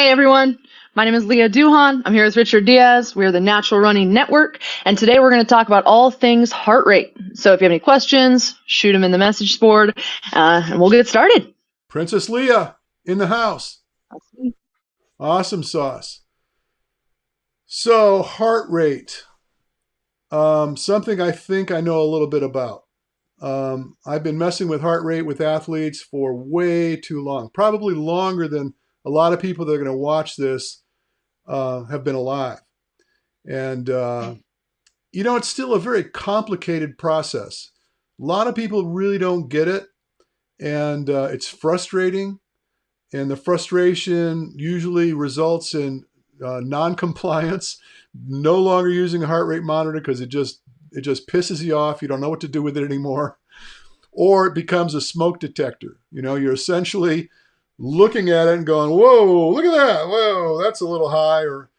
Hey everyone, my name is Leah Duhan. I'm here with Richard Diaz. We're the Natural Running Network, and today we're going to talk about all things heart rate. So if you have any questions, shoot them in the message board, and we'll get started. Princess Leah in the house. Awesome sauce. So, heart rate. Something I think I know a little bit about. I've been messing with heart rate with athletes for way too long, probably longer than a lot of people that are going to watch this have been alive. And, it's still a very complicated process. A lot of people really don't get it, and it's frustrating. And the frustration usually results in non-compliance, no longer using a heart rate monitor because it just pisses you off. You don't know what to do with it anymore, or it becomes a smoke detector. You're essentially looking at it and going, "Whoa, look at that! Whoa, that's a little high," or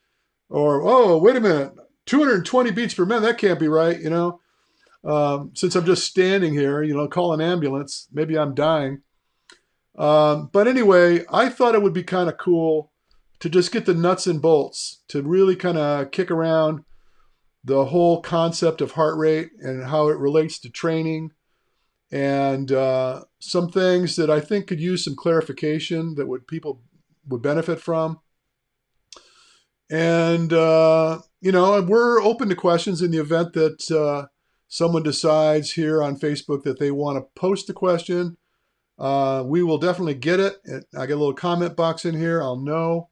"Oh, wait a minute, 220 beats per minute. That can't be right." Since I'm just standing here, call an ambulance. Maybe I'm dying. But anyway, I thought it would be kind of cool to just get the nuts and bolts to really kind of kick around the whole concept of heart rate and how it relates to training and some things that I think could use some clarification that would people would benefit from. And we're open to questions in the event that someone decides here on Facebook that they want to post a question. We will definitely get it. I get a little comment box in here. I'll know.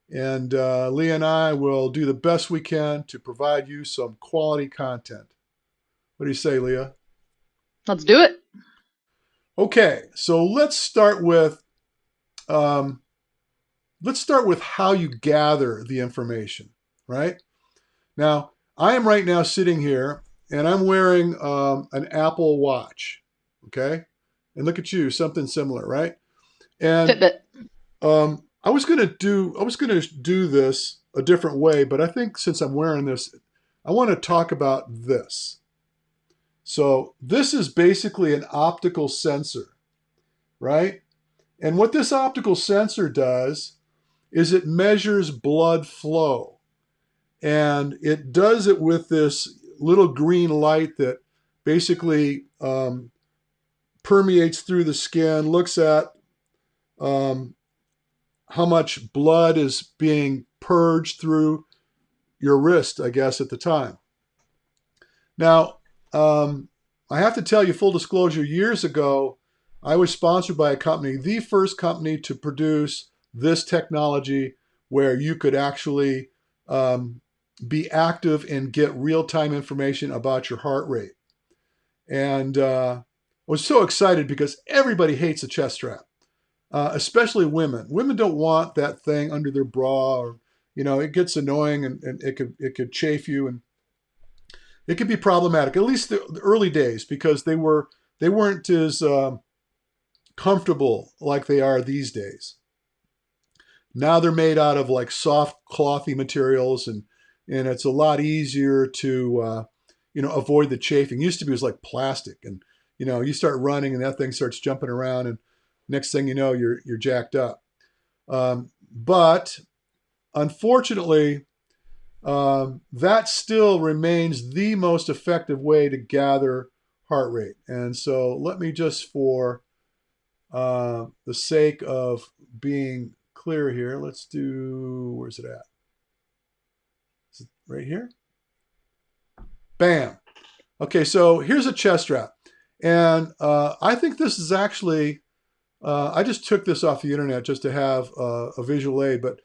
And Leah and I will do the best we can to provide you some quality content. What do you say, Leah? Let's do it. Okay, so um, let's start with how you gather the information. Right now, I am right now sitting here, and I'm wearing an Apple Watch. Okay, and look at you, something similar, right? And Fitbit. I was gonna do this a different way, but I think since I'm wearing this, I want to talk about this. So this is basically an optical sensor, right? And what this optical sensor does is it measures blood flow, and it does it with this little green light that basically permeates through the skin, looks at um, how much blood is being purged through your wrist, I guess, at the time. Now, I have to tell you, full disclosure, years ago, I was sponsored by a company, the first company to produce this technology where you could actually um, be active and get real time information about your heart rate. And I was so excited because everybody hates a chest strap, especially women. Women don't want that thing under their bra, or it gets annoying, and it could chafe you, and it could be problematic. At least the early days, because they weren't as comfortable like they are these days. Now they're made out of like soft clothy materials, and it's a lot easier to avoid the chafing. Used to be, it was like plastic, and you start running and that thing starts jumping around, and next thing you know, you're jacked up. But unfortunately, that still remains the most effective way to gather heart rate. And so let me just, for the sake of being clear here, let's do, where's it at? Is it right here? Bam. Okay, so here's a chest strap. And I think this is actually, I just took this off the internet just to have a visual aid, but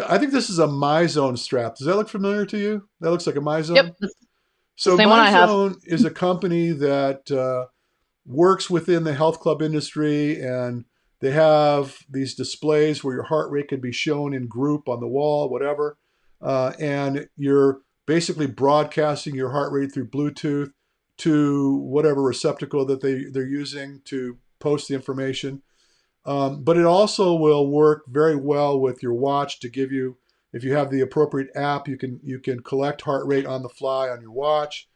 I think this is a MyZone strap. Does that look familiar to you? That looks like a Yep, MyZone. it's the So same one I have. MyZone is a company that works within the health club industry, and they have these displays where your heart rate can be shown in group on the wall, whatever, and you're basically broadcasting your heart rate through Bluetooth to whatever receptacle that they're using to post the information. But it also will work very well with your watch to give you, if you have the appropriate app, you can collect heart rate on the fly on your watch.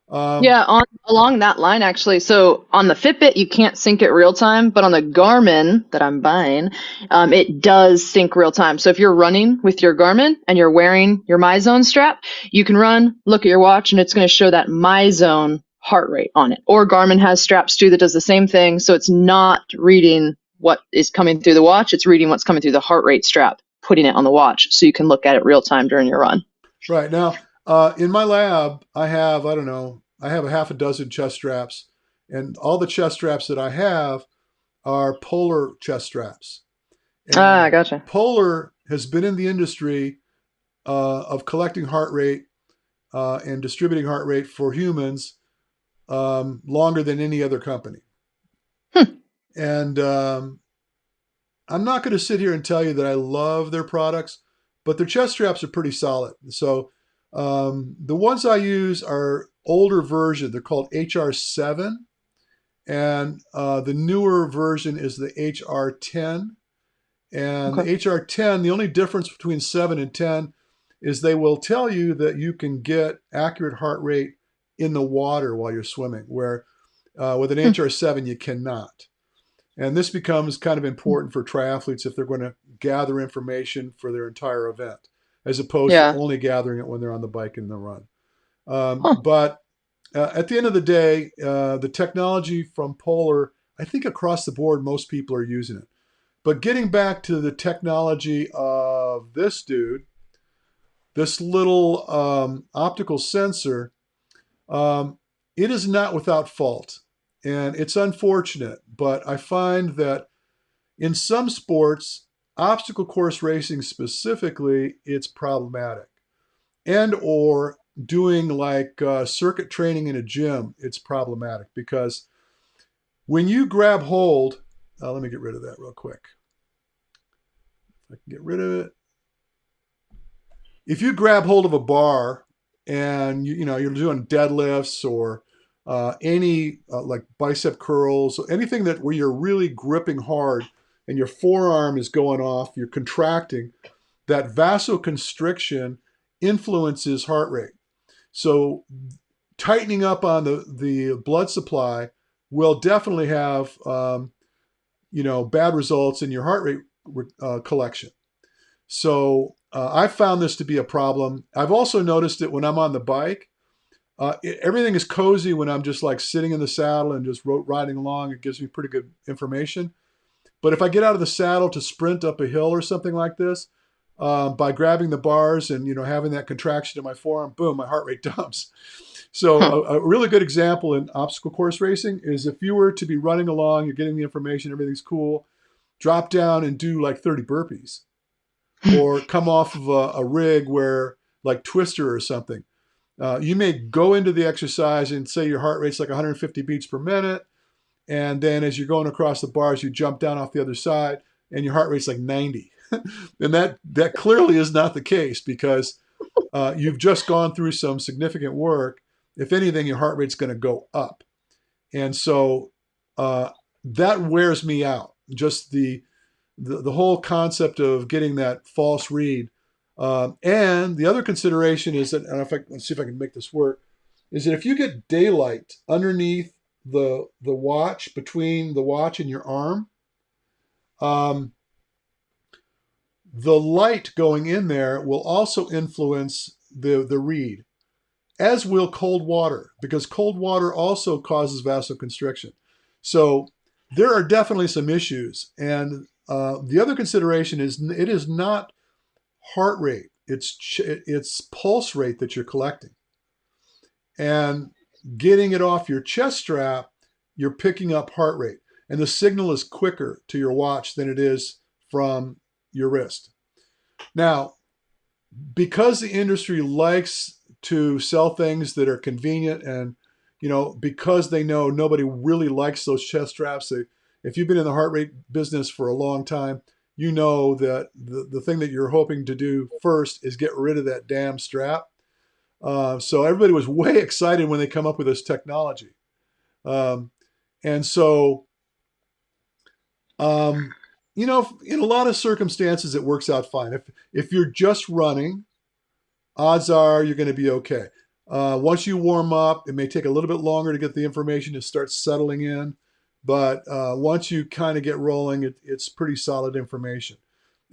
Um, Yeah, on along that line actually. So on the Fitbit, you can't sync it real time, but on the Garmin that I'm buying, it does sync real time. So if you're running with your Garmin and you're wearing your MyZone strap, you can run, look at your watch, and it's going to show that MyZone heart rate on it. Or Garmin has straps too that does the same thing. So it's not reading what is coming through the watch; it's reading what's coming through the heart rate strap, putting it on the watch, so you can look at it real time during your run. right now, in my lab, I don't know, I have a half a dozen chest straps, and all the chest straps that I have are Polar chest straps. Ah, And gotcha. Polar has been in the industry of collecting heart rate and distributing heart rate for humans longer than any other company. Hmm. And I'm not going to sit here and tell you that I love their products, but their chest straps are pretty solid. So the ones I use are older version. They're called HR7, and the newer version is the HR10. And Okay. the HR10, the only difference between 7 and 10 is they will tell you that you can get accurate heart rate in the water while you're swimming, where with an Hmm. HR7 you cannot. And this becomes kind of important for triathletes if they're going to gather information for their entire event, as opposed to Yeah. only gathering it when they're on the bike and the run. Huh. But at the end of the day, the technology from Polar, I think across the board, most people are using it. But getting back to the technology of this dude, this little optical sensor, um, it is not without fault. And it's unfortunate, but I find that in some sports, obstacle course racing specifically, it's problematic. And or doing like circuit training in a gym, it's problematic because when you grab hold, let me get rid of that real quick. I can get rid of it. If you grab hold of a bar and you're doing deadlifts or any like bicep curls, anything that where you're really gripping hard and your forearm is going off, you're contracting, that vasoconstriction influences heart rate. So tightening up on the blood supply will definitely have bad results in your heart rate collection. So I've found this to be a problem. I've also noticed it when I'm on the bike. Everything is cozy when I'm just like sitting in the saddle and just riding along. It gives me pretty good information. But if I get out of the saddle to sprint up a hill or something like this, by grabbing the bars and having that contraction in my forearm, boom, my heart rate dumps. So Huh. a really good example in obstacle course racing is if you were to be running along, you're getting the information, everything's cool, drop down and do like 30 burpees or come off of a rig where like twister or something. You may go into the exercise and say your heart rate's like 150 beats per minute. And then as you're going across the bars, you jump down off the other side and your heart rate's like 90. And that clearly is not the case because you've just gone through some significant work. If anything, your heart rate's going to go up. And so uh, that wears me out. Just the whole concept of getting that false read. And the other consideration is that, and let's see if I can make this work, is that if you get daylight underneath the watch, between the watch and your arm, um, the light going in there will also influence the read, as will cold water, because cold water also causes vasoconstriction. So there are definitely some issues. And the other consideration is it is not heart rate; it's pulse rate that you're collecting, and getting it off your chest strap, you're picking up heart rate, and the signal is quicker to your watch than it is from your wrist. Now, because the industry likes to sell things that are convenient and because they know nobody really likes those chest straps, if you've been in the heart rate business for a long time, you know that the thing that you're hoping to do first is get rid of that damn strap. So everybody was way excited when they come up with this technology. um, and so um, in a lot of circumstances it works out fine. If you're just running, odds are you're going to be okay. Once you warm up, it may take a little bit longer to get the information to start settling in. But once you kind of get rolling, it's pretty solid information.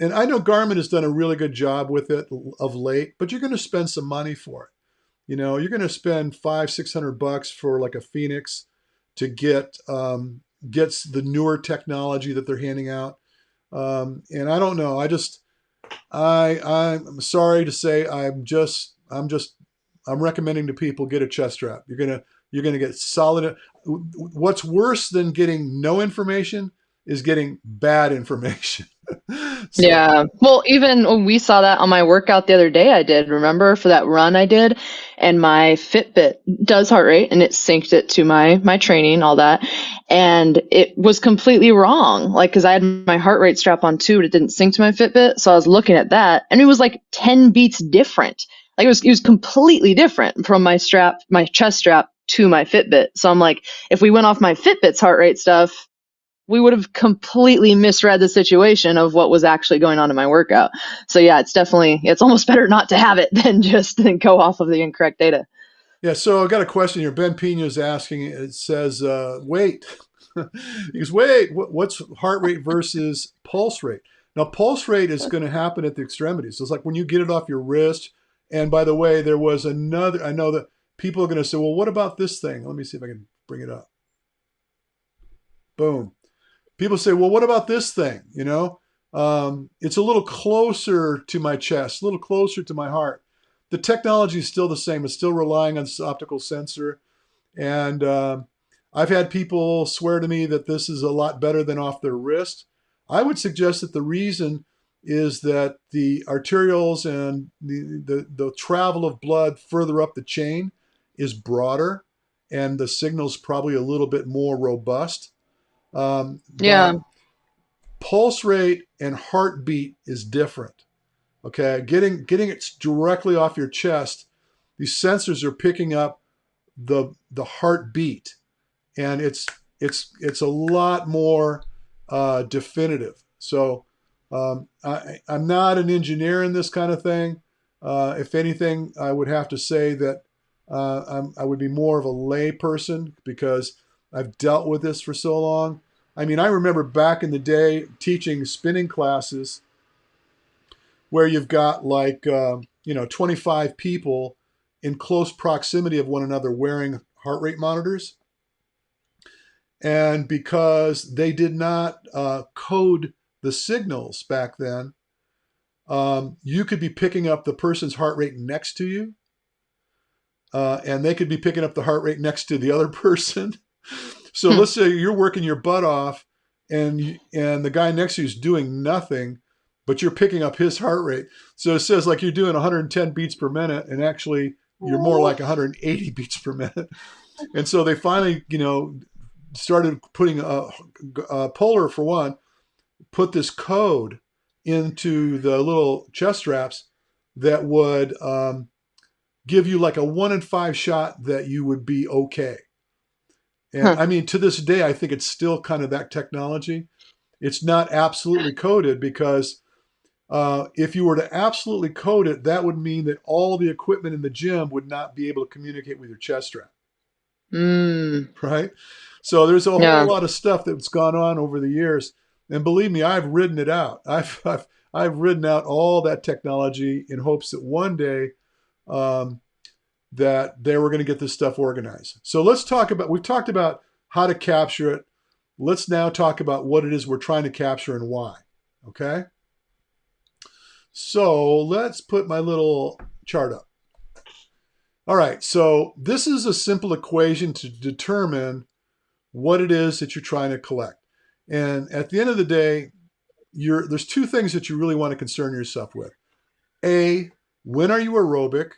And I know Garmin has done a really good job with it of late, but you're going to spend some money for it. You're going to spend 500-600 bucks for like a Phoenix to gets the newer technology that they're handing out. And I don't know. I'm sorry to say I'm recommending to people get a chest strap. You're gonna get solid. What's worse than getting no information is getting bad information. So Yeah. Well, even when we saw that on my workout the other day, I did, remember, for that run I did, and my Fitbit does heart rate and it synced it to my training, all that. And it was completely wrong. Like, cause I had my heart rate strap on too, but it didn't sync to my Fitbit. So I was looking at that and it was like 10 beats different. Like it was completely different from my chest strap to my Fitbit. So I'm like, if we went off my Fitbit's heart rate stuff, we would have completely misread the situation of what was actually going on in my workout. So yeah, it's almost better not to have it than go off of the incorrect data. yeah, so I got a question here. Ben Pino's asking. It says, "Wait," he goes, "Wait, what's heart rate versus pulse rate?" Now, pulse rate is going to happen at the extremities. So it's like when you get it off your wrist. And by the way, there was another. I know that people are going to say, "Well, what about this thing?" Let me see if I can bring it up. Boom. People say, "Well, what about this thing?" It's a little closer to my chest, a little closer to my heart. The technology is still the same. It's still relying on this optical sensor. And I've had people swear to me that this is a lot better than off their wrist. I would suggest that the reason is that the arterioles and the travel of blood further up the chain is broader, and the signal's probably a little bit more robust. Yeah. But pulse rate and heartbeat is different. Okay, getting it directly off your chest, these sensors are picking up the heartbeat, and it's a lot more definitive. So I'm not an engineer in this kind of thing. If anything, I would have to say that I would be more of a lay person because I've dealt with this for so long. I mean, I remember back in the day teaching spinning classes where you've got like 25 people in close proximity of one another wearing heart rate monitors. And because they did not code the signals back then, you could be picking up the person's heart rate next to you, and they could be picking up the heart rate next to the other person. So Hmm. let's say you're working your butt off, and the guy next to you is doing nothing, but you're picking up his heart rate. So it says like you're doing 110 beats per minute, and actually you're more like 180 beats per minute. And so they finally, started putting a Polar, for one, put this code into the little chest straps that would give you like a 1 in 5 shot that you would be okay. And Huh. I mean, to this day, I think it's still kind of that technology. It's not absolutely coded because if you were to absolutely code it, that would mean that all the equipment in the gym would not be able to communicate with your chest strap, Mm. right? So there's a whole Yeah. lot of stuff that's gone on over the years, and believe me, I've ridden it out. I've ridden out all that technology in hopes that one day um, that they were going to get this stuff organized. So we've talked about how to capture it. Let's now talk about what it is we're trying to capture and why. Okay. So let's put my little chart up. All right. So this is a simple equation to determine what it is that you're trying to collect. And at the end of the day, there's two things that you really want to concern yourself with. A, when are you aerobic?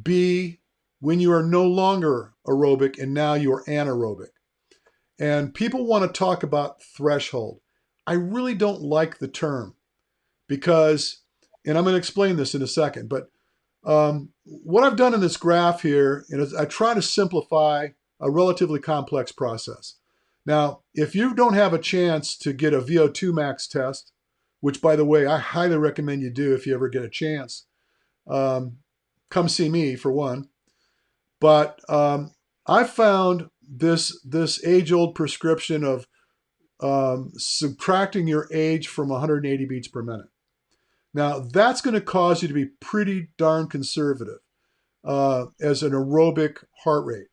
B, when you are no longer aerobic and now you are anaerobic. And people want to talk about threshold. I really don't like the term because, and I'm going to explain this in a second, but what I've done in this graph here is I try to simplify a relatively complex process. Now, if you don't have a chance to get a VO2 max test, which by the way, I highly recommend you do if you ever get a chance, come see me for one. But I found this age-old prescription of subtracting your age from 180 beats per minute. Now, that's going to cause you to be pretty darn conservative as an aerobic heart rate.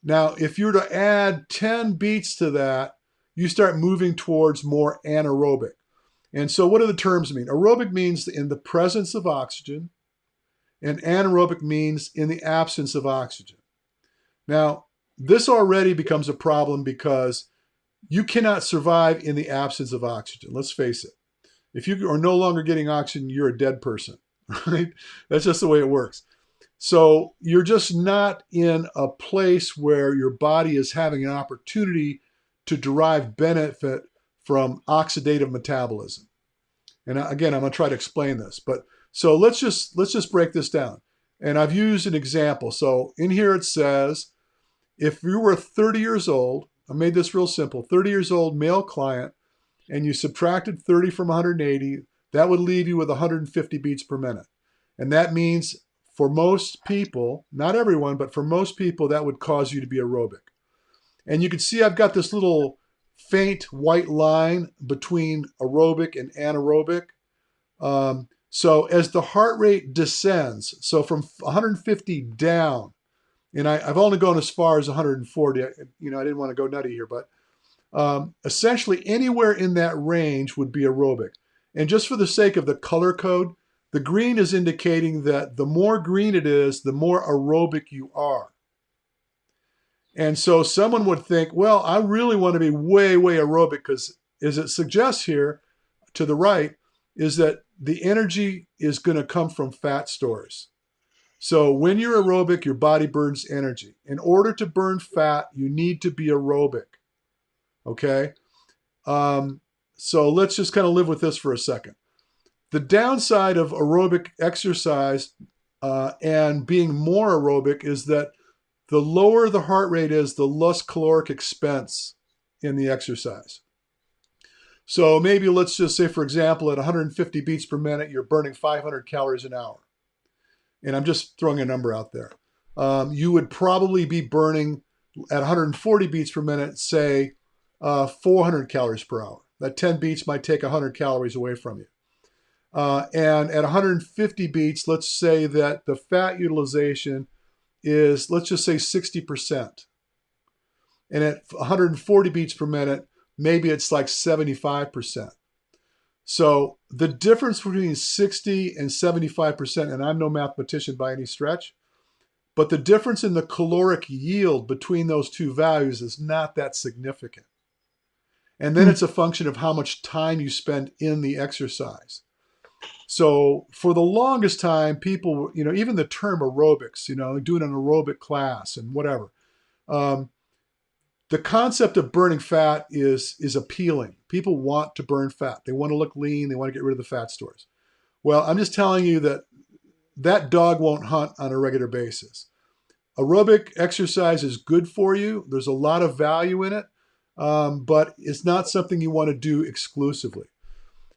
Now, if you were to add 10 beats to that, you start moving towards more anaerobic. And so, what do the terms mean? Aerobic means in the presence of oxygen, and anaerobic means in the absence of oxygen. Now, this already becomes a problem because you cannot survive in the absence of oxygen. Let's face it. If you are no longer getting oxygen, you're a dead person, right? That's just the way it works. So you're just not in a place where your body is having an opportunity to derive benefit from oxidative metabolism. And again, I'm going to try to explain this, but so let's just break this down. And I've used an example. So in here it says, if you were 30 years old, I made this real simple, 30 years old male client, and you subtracted 30 from 180, that would leave you with 150 beats per minute. And that means for most people, not everyone, but for most people, that would cause you to be aerobic. And you can see I've got this little faint white line between aerobic and anaerobic. So as the heart rate descends, so from 150 down, and I've only gone as far as 140. I didn't want to go nutty here, but essentially anywhere in that range would be aerobic. And just for the sake of the color code, the green is indicating that the more green it is, the more aerobic you are. And so someone would think, well, I really want to be way, way aerobic because as it suggests here to the right, is that the energy is going to come from fat stores. So when you're aerobic, your body burns energy. In order to burn fat, you need to be aerobic. Okay? So let's just kind of live with this for a second. The downside of aerobic exercise and being more aerobic is that the lower the heart rate is, the less caloric expense in the exercise. So maybe let's just say, for example, at 150 beats per minute, you're burning 500 calories an hour. And I'm just throwing a number out there. You would probably be burning at 140 beats per minute, say 400 calories per hour. That 10 beats might take 100 calories away from you. And at 150 beats, let's say that the fat utilization is, let's just say 60%. And at 140 beats per minute, maybe it's like 75%. So the difference between 60 and 75%, and I'm no mathematician by any stretch, but the difference in the caloric yield between those two values is not that significant. And then it's a function of how much time you spend in the exercise. So for the longest time, people, even the term aerobics, doing an aerobic class and whatever, the concept of burning fat is appealing. People want to burn fat. They want to look lean. They want to get rid of the fat stores. Well, I'm just telling you that dog won't hunt on a regular basis. Aerobic exercise is good for you. There's a lot of value in it, but it's not something you want to do exclusively.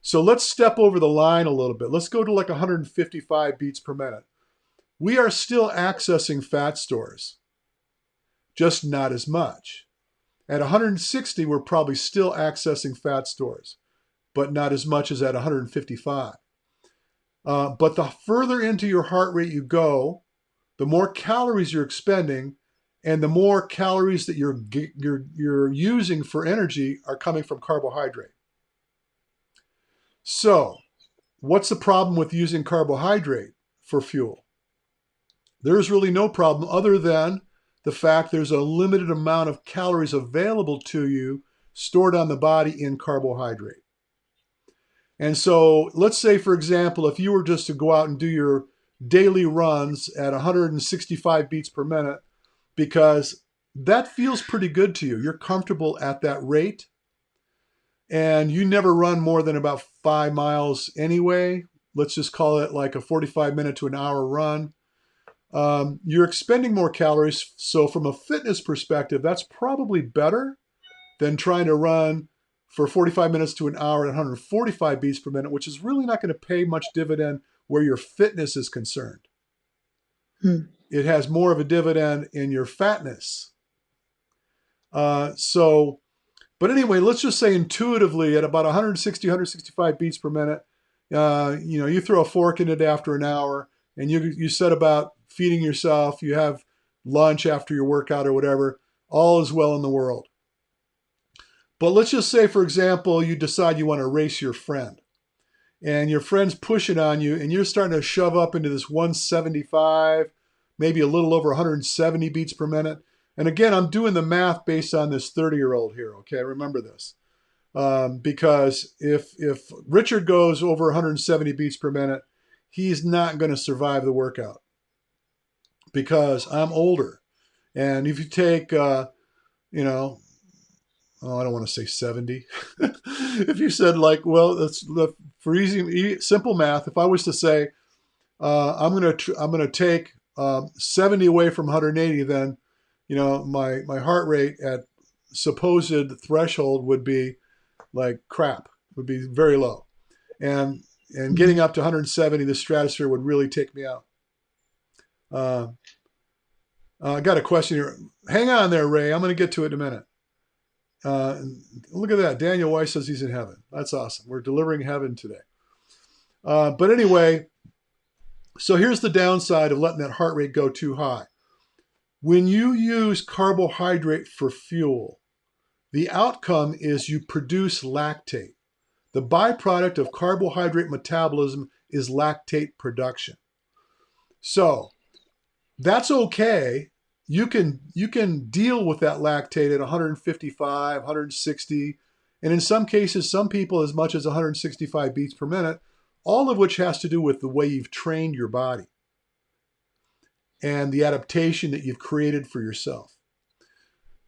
So let's step over the line a little bit. Let's go to like 155 beats per minute. We are still accessing fat stores, just not as much. At 160, we're probably still accessing fat stores, but not as much as at 155. But the further into your heart rate you go, the more calories you're expending, and the more calories that you're using for energy are coming from carbohydrate. So, what's the problem with using carbohydrate for fuel? There's really no problem other than the fact there's a limited amount of calories available to you stored on the body in carbohydrate. And so let's say, for example, if you were just to go out and do your daily runs at 165 beats per minute, because that feels pretty good to you. You're comfortable at that rate. And you never run more than about 5 miles anyway. Let's just call it like a 45 minute to an hour run. You're expending more calories. So from a fitness perspective, that's probably better than trying to run for 45 minutes to an hour at 145 beats per minute, which is really not going to pay much dividend where your fitness is concerned. it has more of a dividend in your fatness. But anyway, let's just say intuitively at about 160, 165 beats per minute, you throw a fork in it after an hour, and you set about feeding yourself. You have lunch after your workout or whatever. All is well in the world. But let's just say, for example, you decide you want to race your friend, and your friend's pushing on you, and you're starting to shove up into this 175, maybe a little over 170 beats per minute. And again, I'm doing the math based on this 30-year-old here. Okay, remember this. Because if Richard goes over 170 beats per minute, he's not going to survive the workout because I'm older. And if you take, I don't want to say 70. If you said like, well, that's for simple math. If I was to say I'm gonna take 70 away from 180, then my heart rate at supposed threshold would be like crap, would be very low, and getting up to 170, the stratosphere would really take me out. I got a question here. Hang on there, Ray. I'm going to get to it in a minute. Look at that. Daniel Weiss says he's in heaven. That's awesome. We're delivering heaven today. But anyway, so here's the downside of letting that heart rate go too high. When you use carbohydrate for fuel, the outcome is you produce lactate. The byproduct of carbohydrate metabolism is lactate production. So that's okay. You can deal with that lactate at 155, 160, and in some cases, some people as much as 165 beats per minute, all of which has to do with the way you've trained your body and the adaptation that you've created for yourself.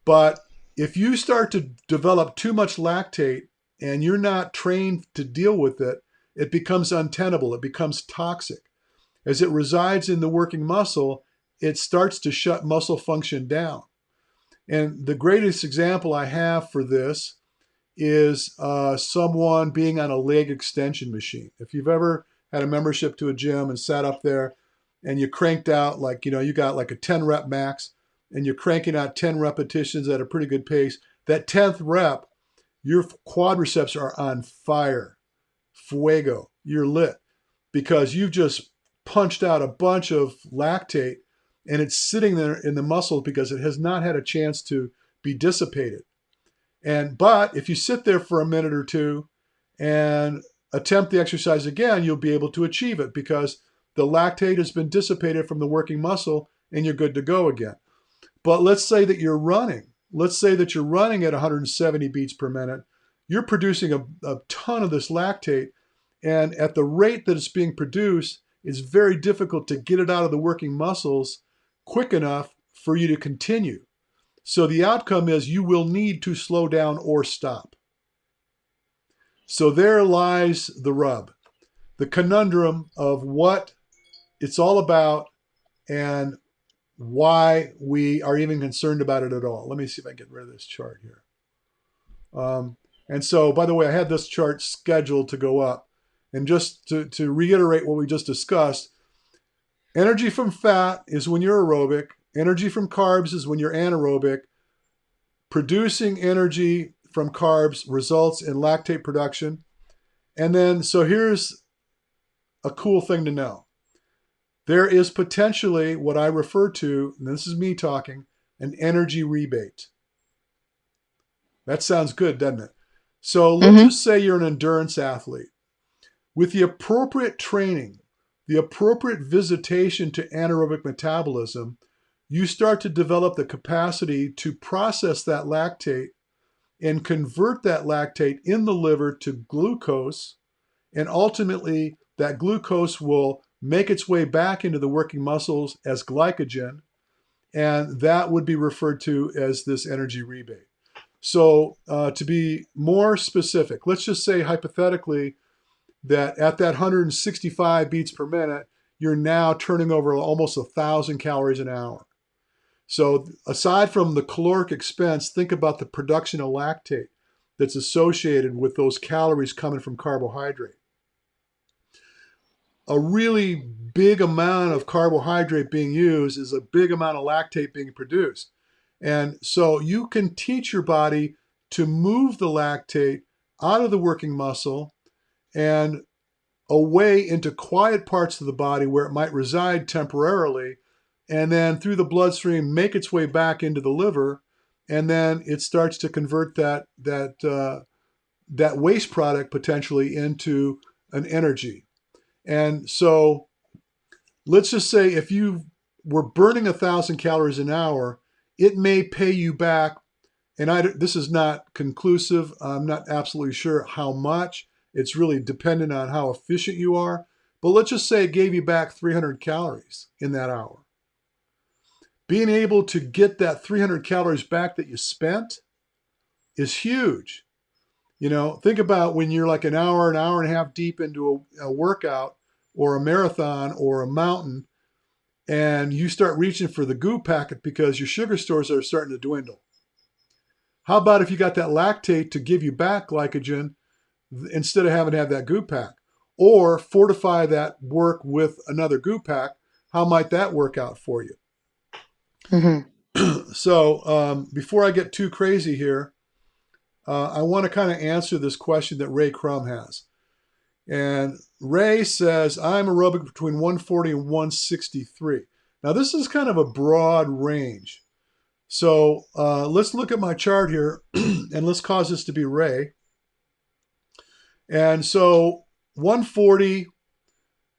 But if you start to develop too much lactate and you're not trained to deal with it, it becomes untenable. It becomes toxic. As it resides in the working muscle, it starts to shut muscle function down. And the greatest example I have for this is someone being on a leg extension machine. If you've ever had a membership to a gym and sat up there and you cranked out you got like a 10 rep max and you're cranking out 10 repetitions at a pretty good pace, that 10th rep, your quadriceps are on fire. Fuego. You're lit because you've just punched out a bunch of lactate and it's sitting there in the muscle because it has not had a chance to be dissipated. But if you sit there for a minute or two and attempt the exercise again, you'll be able to achieve it because the lactate has been dissipated from the working muscle and you're good to go again. But let's say that you're running. Let's say that you're running at 170 beats per minute. You're producing a ton of this lactate, and at the rate that it's being produced, it's very difficult to get it out of the working muscles quick enough for you to continue. So the outcome is you will need to slow down or stop. So there lies the rub, the conundrum of what it's all about and why we are even concerned about it at all. Let me see if I can get rid of this chart here. And so, by the way, I had this chart scheduled to go up. And just to reiterate what we just discussed, energy from fat is when you're aerobic. Energy from carbs is when you're anaerobic. Producing energy from carbs results in lactate production. And then, so here's a cool thing to know. There is potentially what I refer to, and this is me talking, an energy rebate. That sounds good, doesn't it? So let's just say you're an endurance athlete. With the appropriate training, the appropriate visitation to anaerobic metabolism, you start to develop the capacity to process that lactate and convert that lactate in the liver to glucose, and ultimately that glucose will make its way back into the working muscles as glycogen, and that would be referred to as this energy rebate. So to be more specific, let's just say hypothetically that at that 165 beats per minute, you're now turning over almost 1,000 calories an hour. So aside from the caloric expense, think about the production of lactate that's associated with those calories coming from carbohydrate. a really big amount of carbohydrate being used is a big amount of lactate being produced. And so you can teach your body to move the lactate out of the working muscle and away into quiet parts of the body where it might reside temporarily, and then through the bloodstream make its way back into the liver, and then it starts to convert that waste product potentially into an energy. And so let's just say if you were burning 1,000 calories an hour, it may pay you back. And this is not conclusive. I'm not absolutely sure how much. It's really dependent on how efficient you are. But let's just say it gave you back 300 calories in that hour. Being able to get that 300 calories back that you spent is huge. Think about when you're like an hour and a half deep into a workout or a marathon or a mountain, and you start reaching for the goo packet because your sugar stores are starting to dwindle. How about if you got that lactate to give you back glycogen instead of having to have that goo pack? Or fortify that work with another goo pack. How might that work out for you? Mm-hmm. So before I get too crazy here, I want to kind of answer this question that Ray Crum has. And Ray says, I'm aerobic between 140 and 163. Now, this is kind of a broad range. So let's look at my chart here, and let's cause this to be Ray. And so 140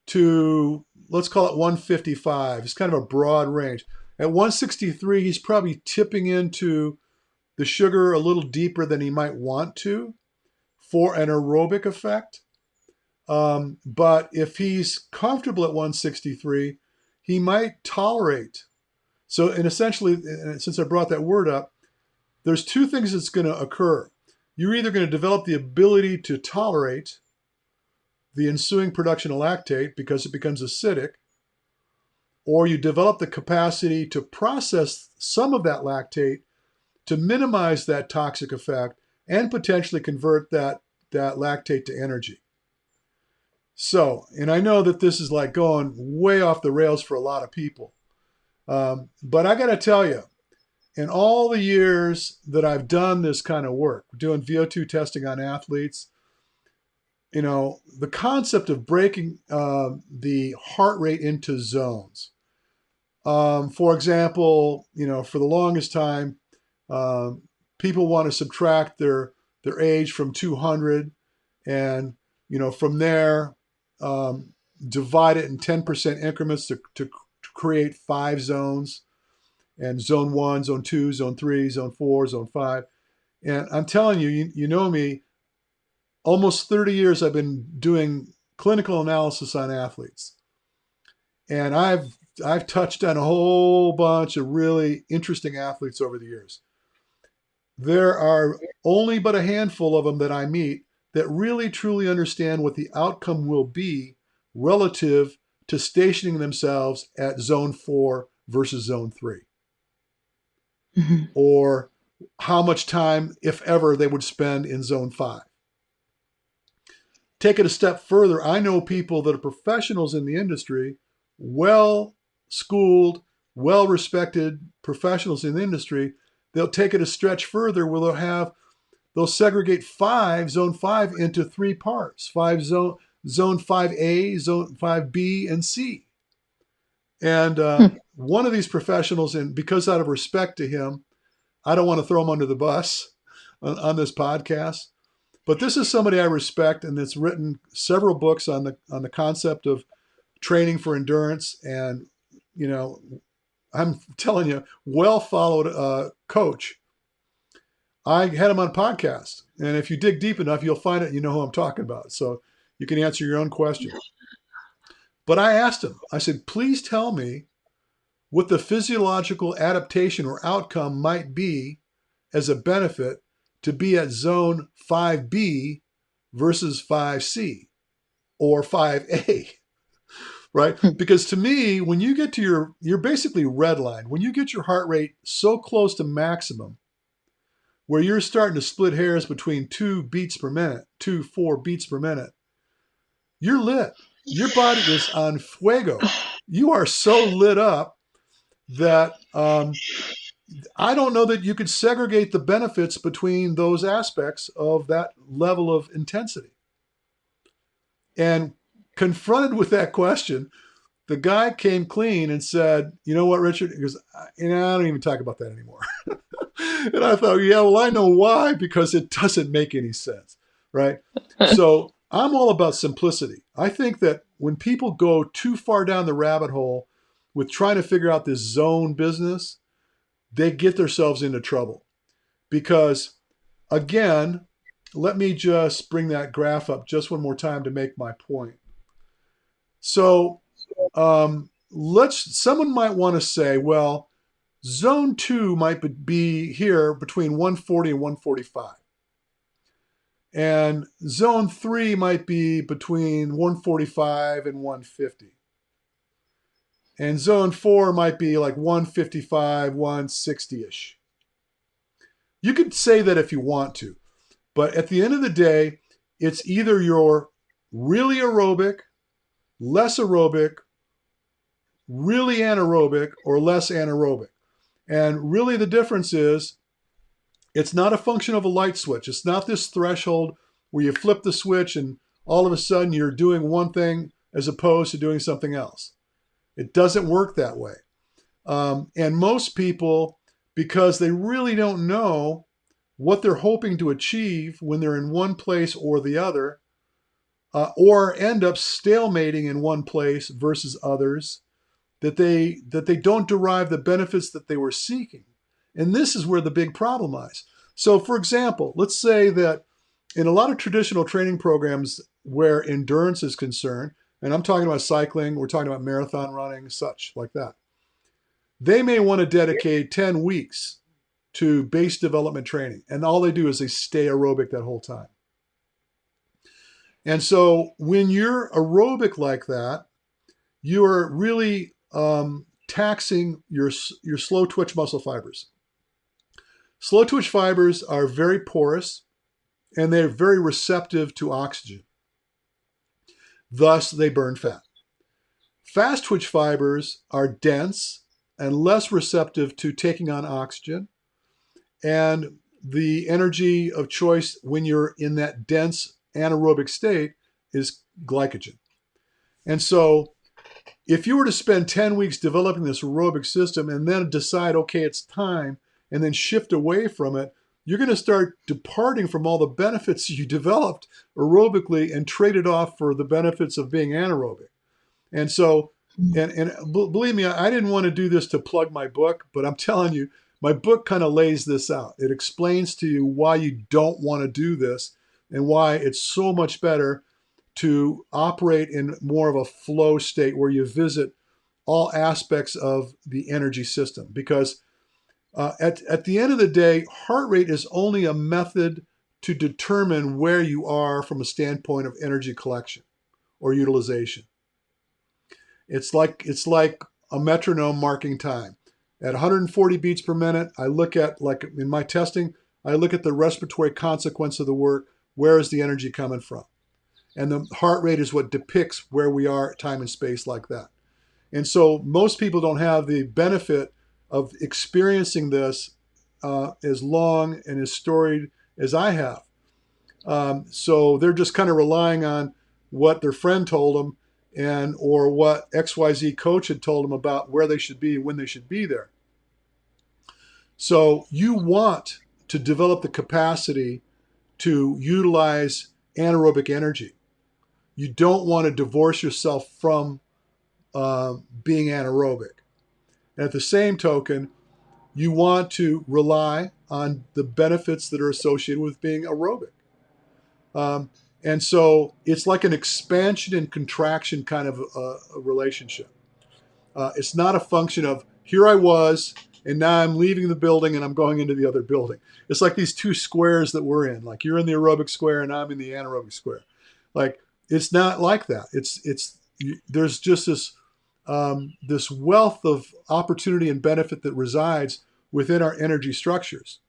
to, let's call it 155. It's kind of a broad range. At 163, he's probably tipping into the sugar a little deeper than he might want to for an aerobic effect. But if he's comfortable at 163, he might tolerate. So, and essentially, since I brought that word up, there's two things that's going to occur. You're either going to develop the ability to tolerate the ensuing production of lactate because it becomes acidic, or you develop the capacity to process some of that lactate to minimize that toxic effect and potentially convert that lactate to energy. So, and I know that this is like going way off the rails for a lot of people. But I got to tell you, in all the years that I've done this kind of work, doing VO2 testing on athletes, the concept of breaking the heart rate into zones. For example, for the longest time, people want to subtract their age from 200, and from there, divide it in 10% increments to create 5 zones, and zone 1, zone 2, zone 3, zone 4, zone 5. And I'm telling you, you know me, almost 30 years I've been doing clinical analysis on athletes. And I've touched on a whole bunch of really interesting athletes over the years. There are only but a handful of them that I meet that really truly understand what the outcome will be relative to stationing themselves at zone 4 versus zone 3. Mm-hmm. Or how much time, if ever, they would spend in zone 5. Take it a step further. I know people that are professionals in the industry, well schooled, well respected professionals in the industry. They'll take it a stretch further where they'll segregate zone 5 into 3 parts: zone 5A, zone 5B, and C. And one of these professionals, and because out of respect to him, I don't want to throw him under the bus on this podcast, but this is somebody I respect, and that's written several books on the concept of training for endurance. And I'm telling you, well followed coach. I had him on a podcast, and if you dig deep enough, you'll find it. You know who I'm talking about, so you can answer your own question. But I asked him. I said, "Please tell me what the physiological adaptation or outcome might be as a benefit to be at zone 5B versus 5C or 5A," right? Because to me, when you get to you're basically redlined. When you get your heart rate so close to maximum, where you're starting to split hairs between 2 beats per minute, 4 beats per minute, you're lit. Your body is on fuego. You are so lit up that I don't know that you could segregate the benefits between those aspects of that level of intensity. And confronted with that question, the guy came clean and said, "You know what, Richard?" He goes, "I don't even talk about that anymore." And I thought, yeah, well, I know why, because it doesn't make any sense, right? So I'm all about simplicity. I think that when people go too far down the rabbit hole with trying to figure out this zone business, they get themselves into trouble. Because, again, let me just bring that graph up just one more time to make my point. So someone might want to say, well, zone 2 might be here between 140 and 145. And zone 3 might be between 145 and 150. And zone 4 might be like 155, 160-ish. You could say that if you want to. But at the end of the day, it's either you're really aerobic, less aerobic, really anaerobic, or less anaerobic. And really the difference is it's not a function of a light switch. It's not this threshold where you flip the switch and all of a sudden you're doing one thing as opposed to doing something else. It doesn't work that way. And most people, because they really don't know what they're hoping to achieve when they're in one place or the other, or end up stalemating in one place versus others, that they don't derive the benefits that they were seeking. And this is where the big problem lies. So, for example, let's say that in a lot of traditional training programs where endurance is concerned, and I'm talking about cycling, we're talking about marathon running, such like that, they may want to dedicate 10 weeks to base development training. And all they do is they stay aerobic that whole time. And so when you're aerobic like that, you are really taxing your slow twitch muscle fibers. Slow twitch fibers are very porous and they're very receptive to oxygen. Thus, they burn fat. Fast twitch fibers are dense and less receptive to taking on oxygen. And the energy of choice when you're in that dense anaerobic state is glycogen. And so if you were to spend 10 weeks developing this aerobic system and then decide, okay, it's time, and then shift away from it, you're going to start departing from all the benefits you developed aerobically and trade it off for the benefits of being anaerobic. And so, and believe me, I didn't want to do this to plug my book, but I'm telling you, my book kind of lays this out. It explains to you why you don't want to do this and why it's so much better to operate in more of a flow state where you visit all aspects of the energy system. Because at the end of the day, heart rate is only a method to determine where you are from a standpoint of energy collection or utilization. It's like a metronome marking time. At 140 beats per minute, I look at, like in my testing, I look at the respiratory consequence of the work. Where is the energy coming from? And the heart rate is what depicts where we are at time and space like that. And so most people don't have the benefit of experiencing this as long and as storied as I have. So they're just kind of relying on what their friend told them and or what XYZ coach had told them about where they should be, when they should be there. So you want to develop the capacity to utilize anaerobic energy. You don't want to divorce yourself from being anaerobic. And at the same token, you want to rely on the benefits that are associated with being aerobic. And so it's like an expansion and contraction kind of a relationship. It's not a function of here I was, and now I'm leaving the building and I'm going into the other building. It's like these two squares that we're in. Like you're in the aerobic square and I'm in the anaerobic square. Like it's not like that. There's just this wealth of opportunity and benefit that resides within our energy structures.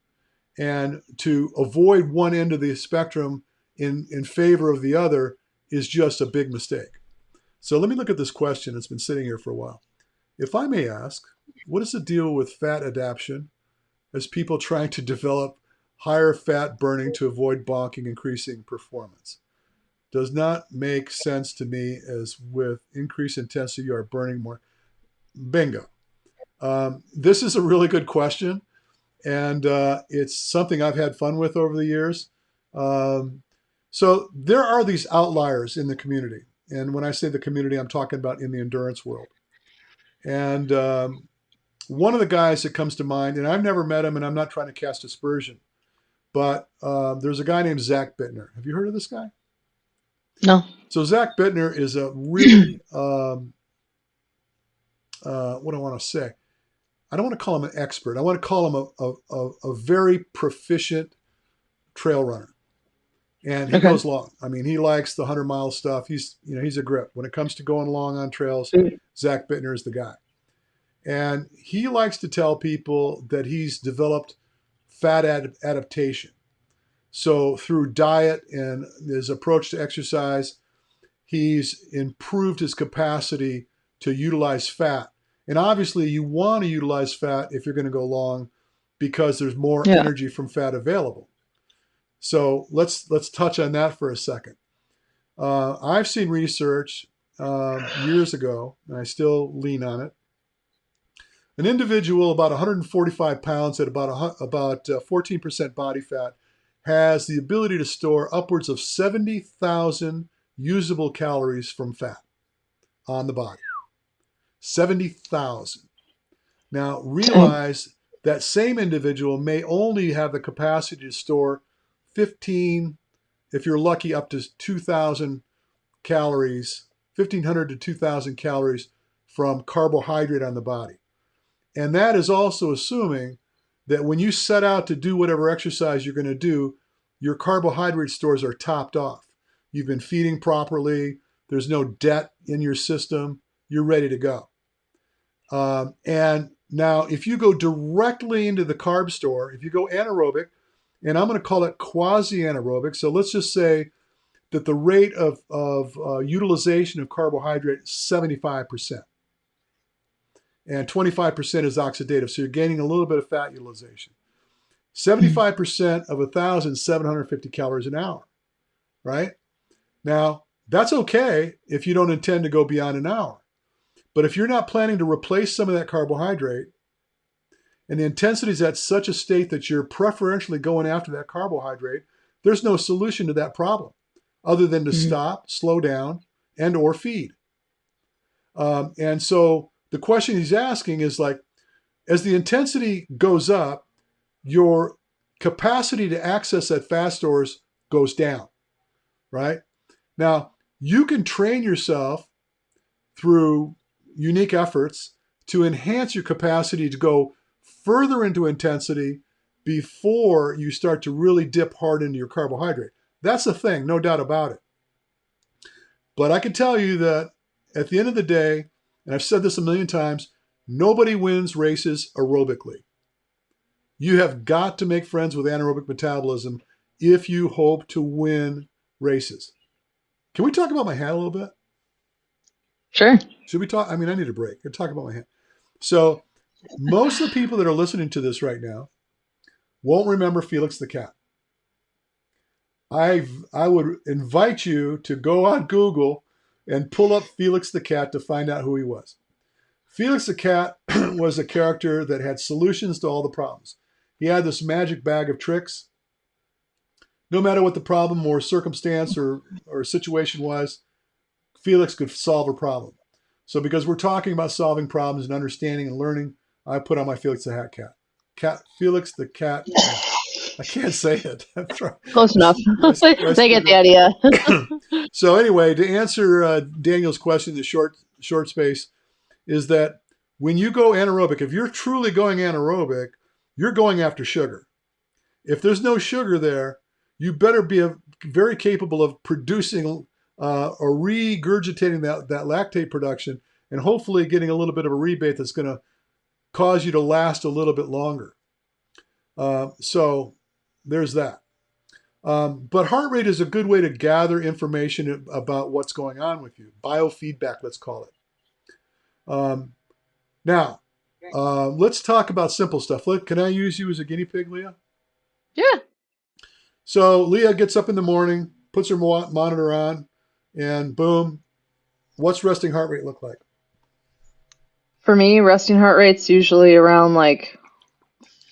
And to avoid one end of the spectrum in favor of the other is just a big mistake. So let me look at this question. It's been sitting here for a while. If I may ask, what is the deal with fat adaptation as people trying to develop higher fat burning to avoid bonking, increasing performance? Does not make sense to me, as with increased intensity, you are burning more. Bingo. This is a really good question, and it's something I've had fun with over the years. Um, so there are these outliers in the community. And when I say the community, I'm talking about in the endurance world. And one of the guys that comes to mind, and I've never met him, and I'm not trying to cast aspersion, but there's a guy named Zach Bittner. Have you heard of this guy? No. So Zach Bittner is a really, what do I want to say? I don't want to call him an expert. I want to call him a very proficient trail runner. And he Okay. goes long. I mean, he likes the 100-mile stuff. He's a grip. When it comes to going long on trails, Zach Bittner is the guy. And he likes to tell people that he's developed fat adaptation. So through diet and his approach to exercise, he's improved his capacity to utilize fat. And obviously, you want to utilize fat if you're going to go long because there's more Yeah. energy from fat available. So let's touch on that for a second. I've seen research years ago, and I still lean on it. An individual about 145 pounds at about 14% body fat has the ability to store upwards of 70,000 usable calories from fat on the body. 70,000. Now realize that same individual may only have the capacity to store 15, if you're lucky, up to 2,000 calories, 1,500 to 2,000 calories from carbohydrate on the body. And that is also assuming that when you set out to do whatever exercise you're going to do, your carbohydrate stores are topped off. You've been feeding properly. There's no debt in your system. You're ready to go. And now, if you go directly into the carb store, if you go anaerobic, and I'm going to call it quasi-anaerobic, so let's just say that the rate of utilization of carbohydrate is 75%. And 25% is oxidative, so you're gaining a little bit of fat utilization. 75% of 1,750 calories an hour, right? Now, that's okay if you don't intend to go beyond an hour. But if you're not planning to replace some of that carbohydrate, and the intensity is at such a state that you're preferentially going after that carbohydrate, there's no solution to that problem other than to stop, slow down, and or feed. And so the question he's asking is like, as the intensity goes up, your capacity to access that fat stores goes down, right? Now, you can train yourself through unique efforts to enhance your capacity to go further into intensity before you start to really dip hard into your carbohydrate. That's the thing, no doubt about it. But I can tell you that at the end of the day, and I've said this a million times, nobody wins races aerobically. You have got to make friends with anaerobic metabolism if you hope to win races. Can we talk about my hat a little bit? Sure. Should we talk? I mean, I need a break. I'll talk about my hat. So most of the people that are listening to this right now won't remember Felix the cat. I would invite you to go on Google and pull up Felix the cat to find out who he was. Felix the cat was a character that had solutions to all the problems. He had this magic bag of tricks. No matter what the problem or circumstance or situation was, Felix could solve a problem. So because we're talking about solving problems and understanding and learning, I put on my Felix the Hat cat. Felix the cat. I can't say it. I'm trying. Close enough. They get the idea. So anyway, to answer Daniel's question in the short space, is that when you go anaerobic, if you're truly going anaerobic, you're going after sugar. If there's no sugar there, you better be very capable of producing or regurgitating that lactate production and hopefully getting a little bit of a rebate that's going to cause you to last a little bit longer. So there's that. But heart rate is a good way to gather information about what's going on with you. Biofeedback, let's call it. Now, let's talk about simple stuff. Can I use you as a guinea pig, Leah? Yeah. So Leah gets up in the morning, puts her monitor on, and boom, what's resting heart rate look like? For me, resting heart rate's usually around like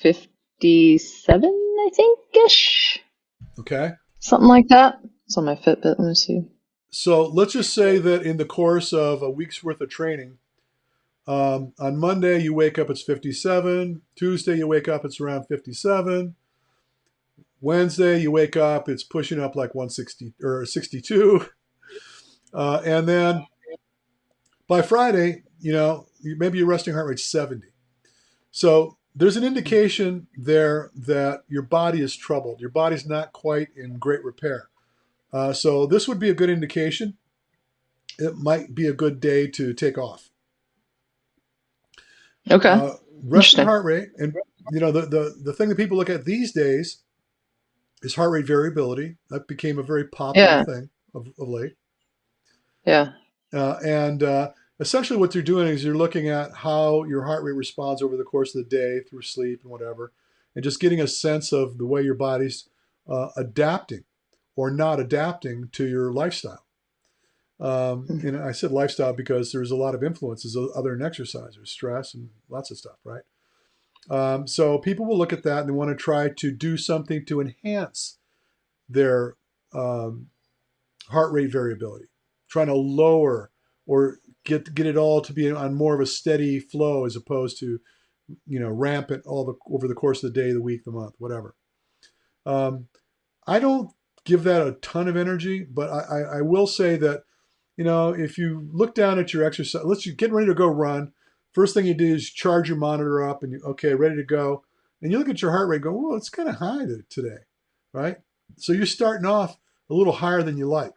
57, I think, ish. Okay. Something like that. It's on my Fitbit. Let me see. So let's just say that in the course of a week's worth of training, on Monday you wake up, it's 57. Tuesday you wake up, it's around 57. Wednesday you wake up, it's pushing up like 160 or 62. And then by Friday, maybe your resting heart rate's 70. So there's an indication there that your body is troubled. Your body's not quite in great repair. So this would be a good indication. It might be a good day to take off. Okay. Resting Interesting. heart rate, and the thing that people look at these days is heart rate variability. That became a very popular Yeah. thing of late. Yeah. And essentially what you're doing is you're looking at how your heart rate responds over the course of the day through sleep and whatever, and just getting a sense of the way your body's adapting or not adapting to your lifestyle. And I said lifestyle because there's a lot of influences other than exercise. There's stress and lots of stuff, right? So people will look at that and they want to try to do something to enhance their heart rate variability, trying to lower or get it all to be on more of a steady flow as opposed to rampant over the course of the day, the week, the month, whatever. Um, I don't give that a ton of energy, but I will say that if you look down at your exercise, let's get ready to go run. First thing you do is charge your monitor up and okay, ready to go. And you look at your heart rate, go, well, it's kind of high today, right? So you're starting off a little higher than you like.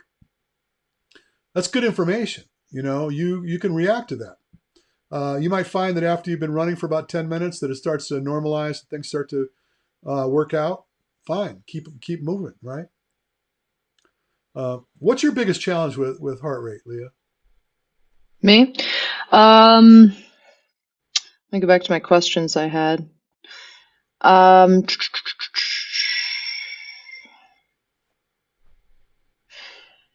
That's good information. You can react to that. You might find that after you've been running for about 10 minutes that it starts to normalize, things start to work out. Fine, keep moving, right? What's your biggest challenge with heart rate, Leah? Me? Let me go back to my questions I had. Um,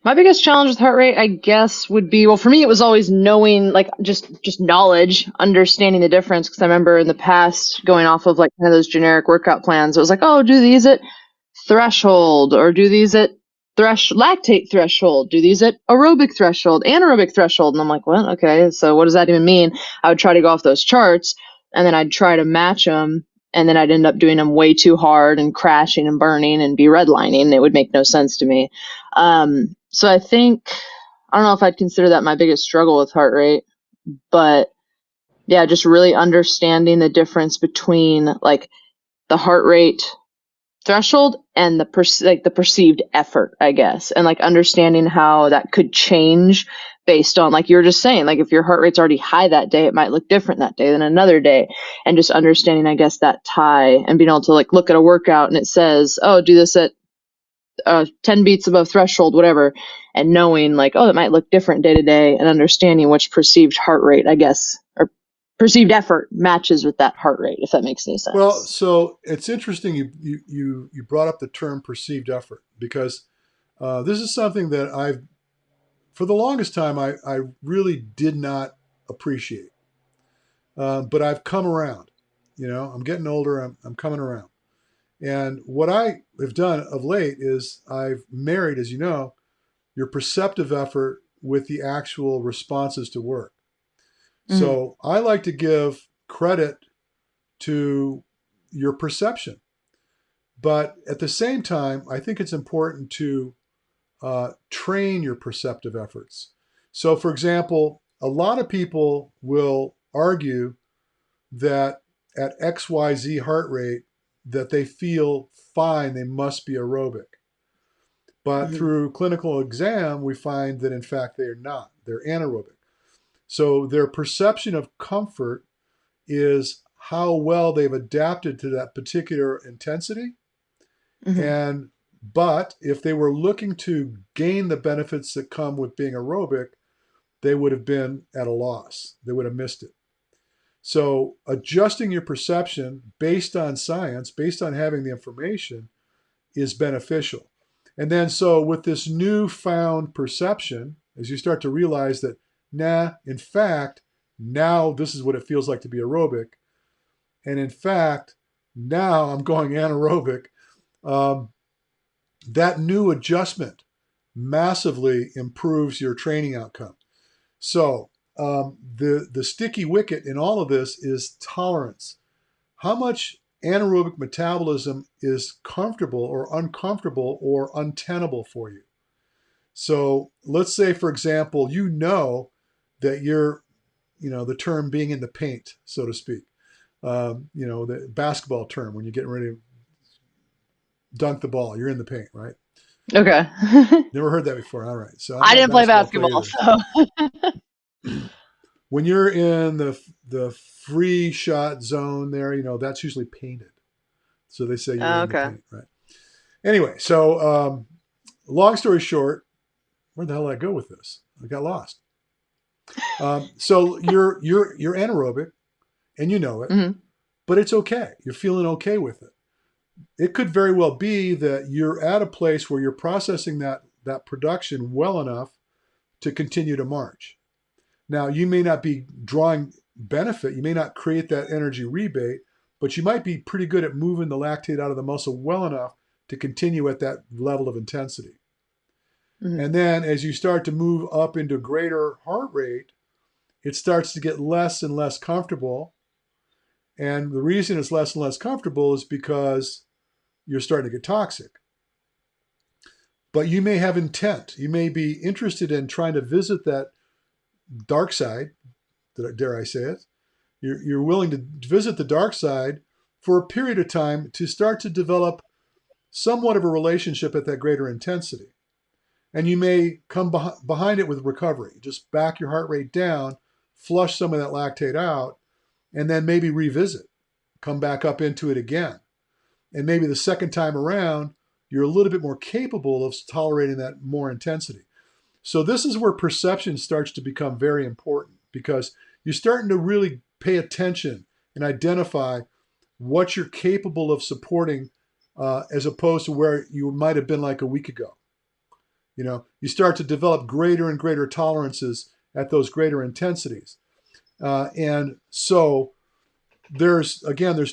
My biggest challenge with heart rate, I guess, would be, well, for me, it was always knowing, like, just knowledge, understanding the difference. Because I remember in the past going off of like kind of those generic workout plans. It was like, oh, do these at threshold, or do these at lactate threshold, do these at aerobic threshold, anaerobic threshold. And I'm like, well, okay, so what does that even mean? I would try to go off those charts, and then I'd try to match them, and then I'd end up doing them way too hard and crashing and burning and be redlining. It would make no sense to me. So I think, I don't know if I'd consider that my biggest struggle with heart rate, but yeah, just really understanding the difference between like the heart rate threshold and the perceived effort, I guess, and like understanding how that could change based on, like you were just saying, like if your heart rate's already high that day, it might look different that day than another day. And just understanding, I guess, that tie and being able to like look at a workout and it says, oh, do this at 10 beats above threshold, whatever, and knowing like, oh, it might look different day to day, and understanding which perceived heart rate, I guess, or perceived effort matches with that heart rate, if that makes any Well, sense. so it's interesting you brought up the term perceived effort because this is something that for the longest time, I really did not appreciate. But I've come around. I'm getting older. I'm coming around. And what I have done of late is I've married, as you know, your perceptive effort with the actual responses to work. Mm-hmm. So I like to give credit to your perception. But at the same time, I think it's important to train your perceptive efforts. So, for example, a lot of people will argue that at XYZ heart rate that they feel fine, they must be aerobic. But Mm-hmm. through clinical exam, we find that in fact they are not. They're anaerobic. So their perception of comfort is how well they've adapted to that particular intensity. Mm-hmm. And But if they were looking to gain the benefits that come with being aerobic, they would have been at a loss. They would have missed it. So adjusting your perception based on science, based on having the information, is beneficial. And then so with this newfound perception, as you start to realize that, nah, in fact, now this is what it feels like to be aerobic. And in fact, now I'm going anaerobic. Um, that new adjustment massively improves your training outcome. So the sticky wicket in all of this is tolerance. How much anaerobic metabolism is comfortable or uncomfortable or untenable for you? So let's say, for example, that you're, the term being in the paint, so to speak. The basketball term when you're getting ready to dunk the ball, you're in the paint, right? Okay. Never heard that before. All right. So I'm I not a didn't play basketball player basketball, either. so. When you're in the free shot zone there, that's usually painted. So they say you're in the Okay. paint, right? Anyway, so long story short, where the hell did I go with this? I got lost. So you're anaerobic, and you know it, Hmm. but it's okay. You're feeling okay with it. It could very well be that you're at a place where you're processing that production well enough to continue to march. Now, you may not be drawing benefit. You may not create that energy rebate, but you might be pretty good at moving the lactate out of the muscle well enough to continue at that level of intensity. Hmm. And then as you start to move up into greater heart rate, it starts to get less and less comfortable. And the reason it's less and less comfortable is because you're starting to get toxic. But you may have intent. You may be interested in trying to visit that dark side, dare I say it. You're willing to visit the dark side for a period of time to start to develop somewhat of a relationship at that greater intensity. And you may come behind it with recovery. Just back your heart rate down, flush some of that lactate out, and then maybe revisit, come back up into it again. And maybe the second time around, you're a little bit more capable of tolerating that more intensity. So this is where perception starts to become very important because you're starting to really pay attention and identify what you're capable of supporting as opposed to where you might have been like a week ago. You start to develop greater and greater tolerances at those greater intensities. And so there's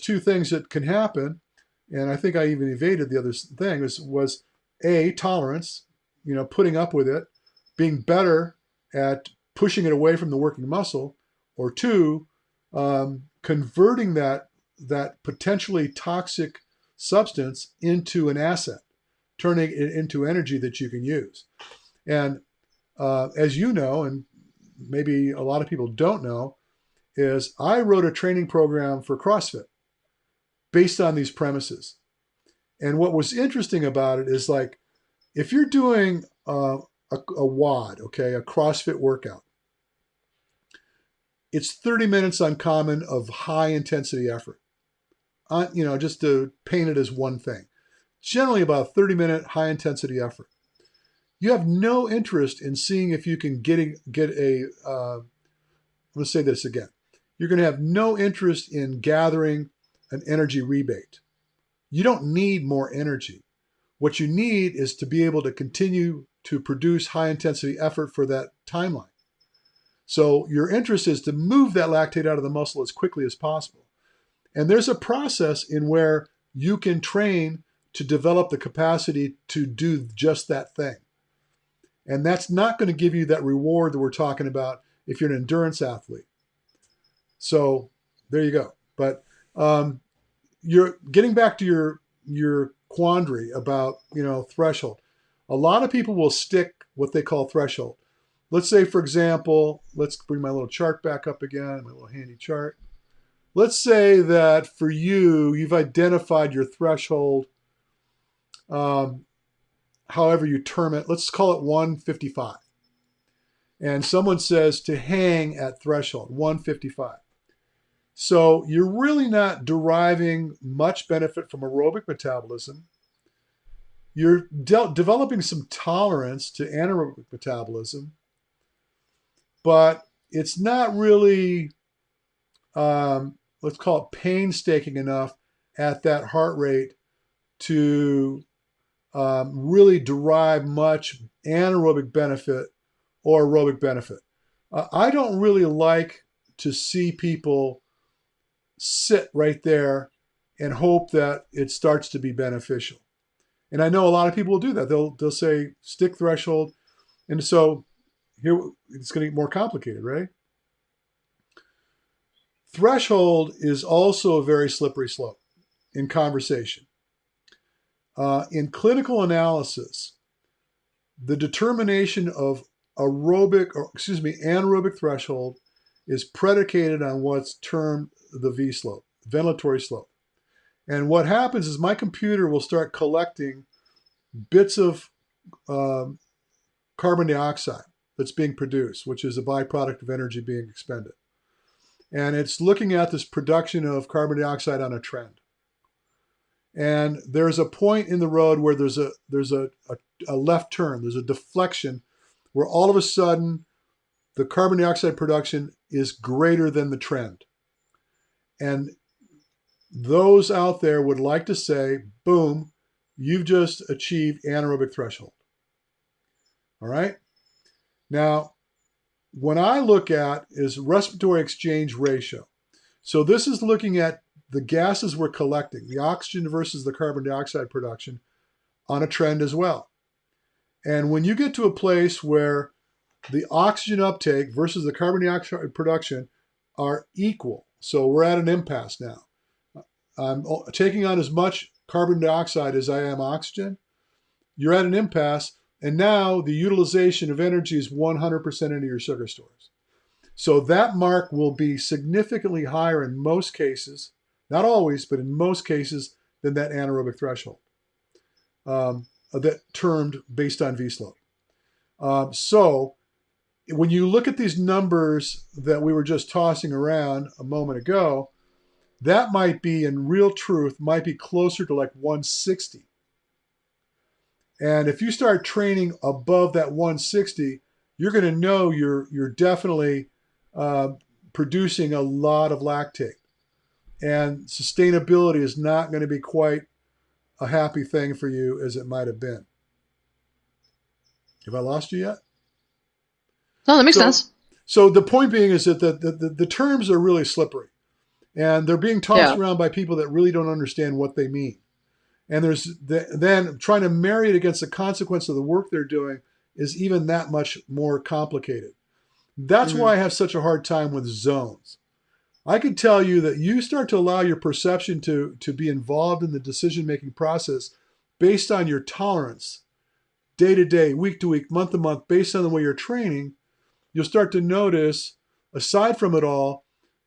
two things that can happen. And I think I even evaded the other thing was A, tolerance, putting up with it, being better at pushing it away from the working muscle, or two, converting that potentially toxic substance into an asset, turning it into energy that you can use. And as you know, and maybe a lot of people don't know, is I wrote a training program for CrossFit based on these premises. And what was interesting about it is like, if you're doing a WOD, okay, a CrossFit workout, it's 30 minutes on common of high intensity effort. Just to paint it as one thing. Generally about a 30-minute high intensity effort. You have no interest in seeing if you can get a I'm going to say this again. You're going to have no interest in gathering an energy rebate. You don't need more energy. What you need is to be able to continue to produce high intensity effort for that timeline. So your interest is to move that lactate out of the muscle as quickly as possible. And there's a process in where you can train to develop the capacity to do just that thing. And that's not going to give you that reward that we're talking about if you're an endurance athlete. So there you go. But you're getting back to your quandary about threshold. A lot of people will stick what they call threshold. Let's say, for example, let's bring my little chart back up again, my little handy chart. Let's say that for you, you've identified your threshold, however you term it. Let's call it 155. And someone says to hang at threshold, 155. So you're really not deriving much benefit from aerobic metabolism. you're developing some tolerance to anaerobic metabolism, but it's not really, let's call it painstaking enough at that heart rate to really derive much anaerobic benefit or aerobic benefit. I don't really like to see people sit right there and hope that it starts to be beneficial. And I know a lot of people will do that. They'll say stick threshold, and so here it's going to get more complicated, right? Threshold is also a very slippery slope in conversation. In clinical analysis, the determination of anaerobic threshold is predicated on what's termed the V slope, ventilatory slope. And what happens is my computer will start collecting bits of carbon dioxide that's being produced, which is a byproduct of energy being expended. And it's looking at this production of carbon dioxide on a trend. And there's a point in the road where there's a left turn, there's a deflection where all of a sudden the carbon dioxide production is greater than the trend. And those out there would like to say, boom, you've just achieved anaerobic threshold. All right? Now, what I look at is respiratory exchange ratio. So this is looking at the gases we're collecting, the oxygen versus the carbon dioxide production on a trend as well. And when you get to a place where the oxygen uptake versus the carbon dioxide production are equal, so we're at an impasse now. I'm taking on as much carbon dioxide as I am oxygen. You're at an impasse, and now the utilization of energy is 100% into your sugar stores. So that mark will be significantly higher in most cases, not always, but in most cases, than that anaerobic threshold, that termed based on V-slope. So when you look at these numbers that we were just tossing around a moment ago, that might be, in real truth, might be closer to like 160. And if you start training above that 160, you're going to know you're definitely producing a lot of lactate. And sustainability is not going to be quite a happy thing for you as it might have been. Have I lost you yet? No, that makes sense. So the point being is that the terms are really slippery. And they're being tossed around by people that really don't understand what they mean. And then trying to marry it against the consequence of the work they're doing is even that much more complicated. That's why I have such a hard time with zones. I can tell you that you start to allow your perception to be involved in the decision-making process based on your tolerance, day to day, week to week, month to month, based on the way you're training, you'll start to notice, aside from it all,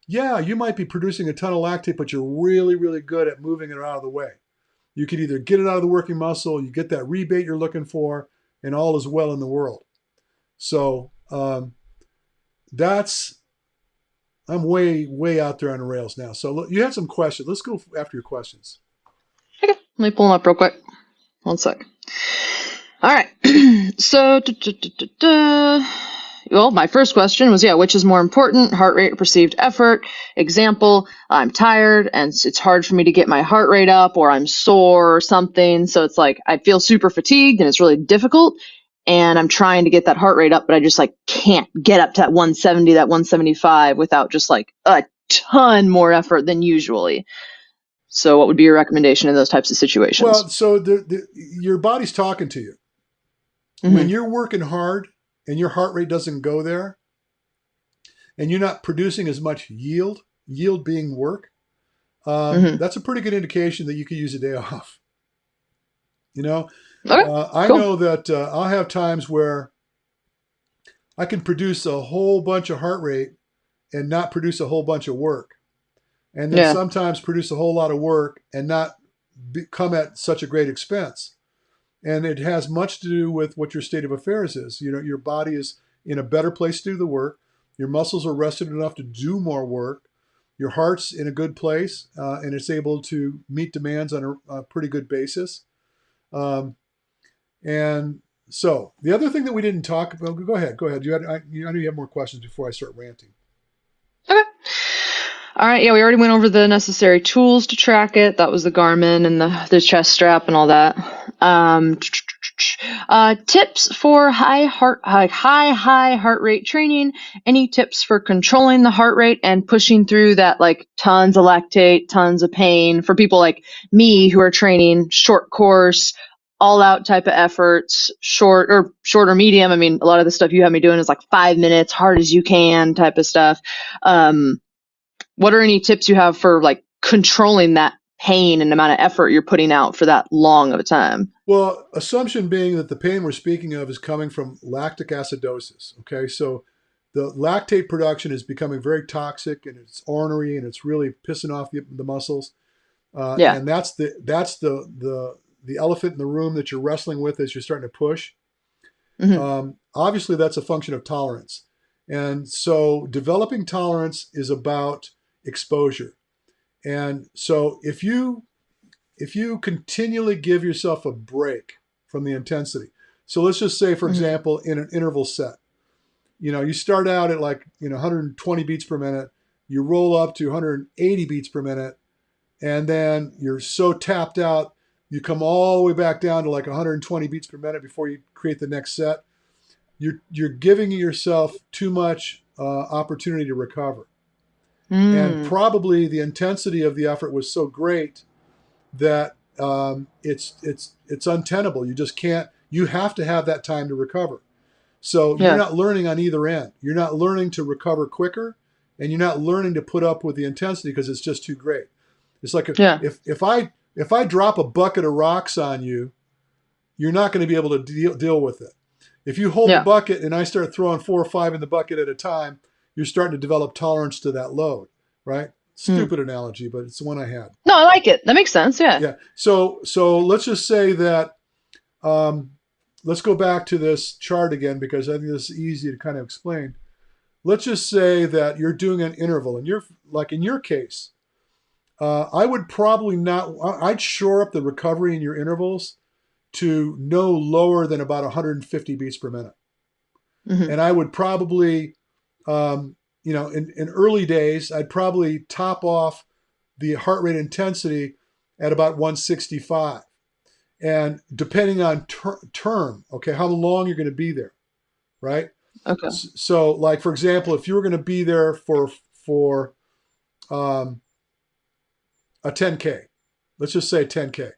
yeah, you might be producing a ton of lactate, but you're really, really good at moving it out of the way. You can either get it out of the working muscle, you get that rebate you're looking for, and all is well in the world. So I'm way, way out there on the rails now. So look, you had some questions. Let's go after your questions. Okay, let me pull them up real quick. One sec. All right. So, well, my first question was, which is more important, heart rate or perceived effort? Example, I'm tired and it's hard for me to get my heart rate up, or I'm sore or something. So it's like I feel super fatigued and it's really difficult. And I'm trying to get that heart rate up, but I just like can't get up to that 170, that 175 without just like a ton more effort than usually. So what would be your recommendation in those types of situations? Well, so your body's talking to you. When you're working hard and your heart rate doesn't go there, and you're not producing as much yield being work, that's a pretty good indication that you could use a day off. You know, I know that I'll have times where I can produce a whole bunch of heart rate and not produce a whole bunch of work. And then sometimes produce a whole lot of work and not come at such a great expense. And it has much to do with what your state of affairs is. You know, your body is in a better place to do the work. Your muscles are rested enough to do more work. Your heart's in a good place, and it's able to meet demands on a pretty good basis. And so the other thing that we didn't talk about, go ahead, go ahead. I know you have more questions before I start ranting. Okay. All right. Yeah, we already went over the necessary tools to track it. That was the Garmin and the chest strap and all that. Um, Tips for high heart rate training. Any tips for controlling the heart rate and pushing through that like tons of lactate, tons of pain for people like me who are training short course, all out type of efforts, short or medium. I mean, a lot of the stuff you have me doing is like 5 minutes, hard as you can type of stuff. Um, what are any tips you have for like controlling that pain and amount of effort you're putting out for that long of a time? Well, assumption being that the pain we're speaking of is coming from lactic acidosis. Okay, so the lactate production is becoming very toxic and it's ornery and it's really pissing off the muscles. Yeah. And that's the elephant in the room that you're wrestling with as you're starting to push. Hmm. Obviously, that's a function of tolerance. And so developing tolerance is about exposure. And so if you continually give yourself a break from the intensity. So let's just say, for Hmm. example, in an interval set, you start out at like 120 beats per minute, you roll up to 180 beats per minute, and then you're so tapped out, you come all the way back down to like 120 beats per minute before you create the next set. You're giving yourself too much opportunity to recover, and Mm. probably the intensity of the effort was so great that it's untenable. You just can't. You have to have that time to recover. So you're Yeah. not learning on either end. You're not learning to recover quicker, and you're not learning to put up with the intensity because it's just too great. It's like Yeah. if I drop a bucket of rocks on you, you're not going to be able to deal with it. If you hold the Yeah. bucket and I start throwing 4 or 5 in the bucket at a time, you're starting to develop tolerance to that load, right? Mm. Stupid analogy, but it's the one I had. No, I like it. That makes sense. Yeah. Yeah. So let's just say that um, let's go back to this chart again because I think this is easy to kind of explain. Let's just say that you're doing an interval, and you're like in your case, I would probably not. I'd shore up the recovery in your intervals to no lower than about 150 beats per minute, Hmm. and I would probably, in early days, I'd probably top off the heart rate intensity at about 165. And depending on term, okay, how long you're going to be there, right? Okay. So, like for example, if you were going to be there for um, a 10K, let's just say 10K,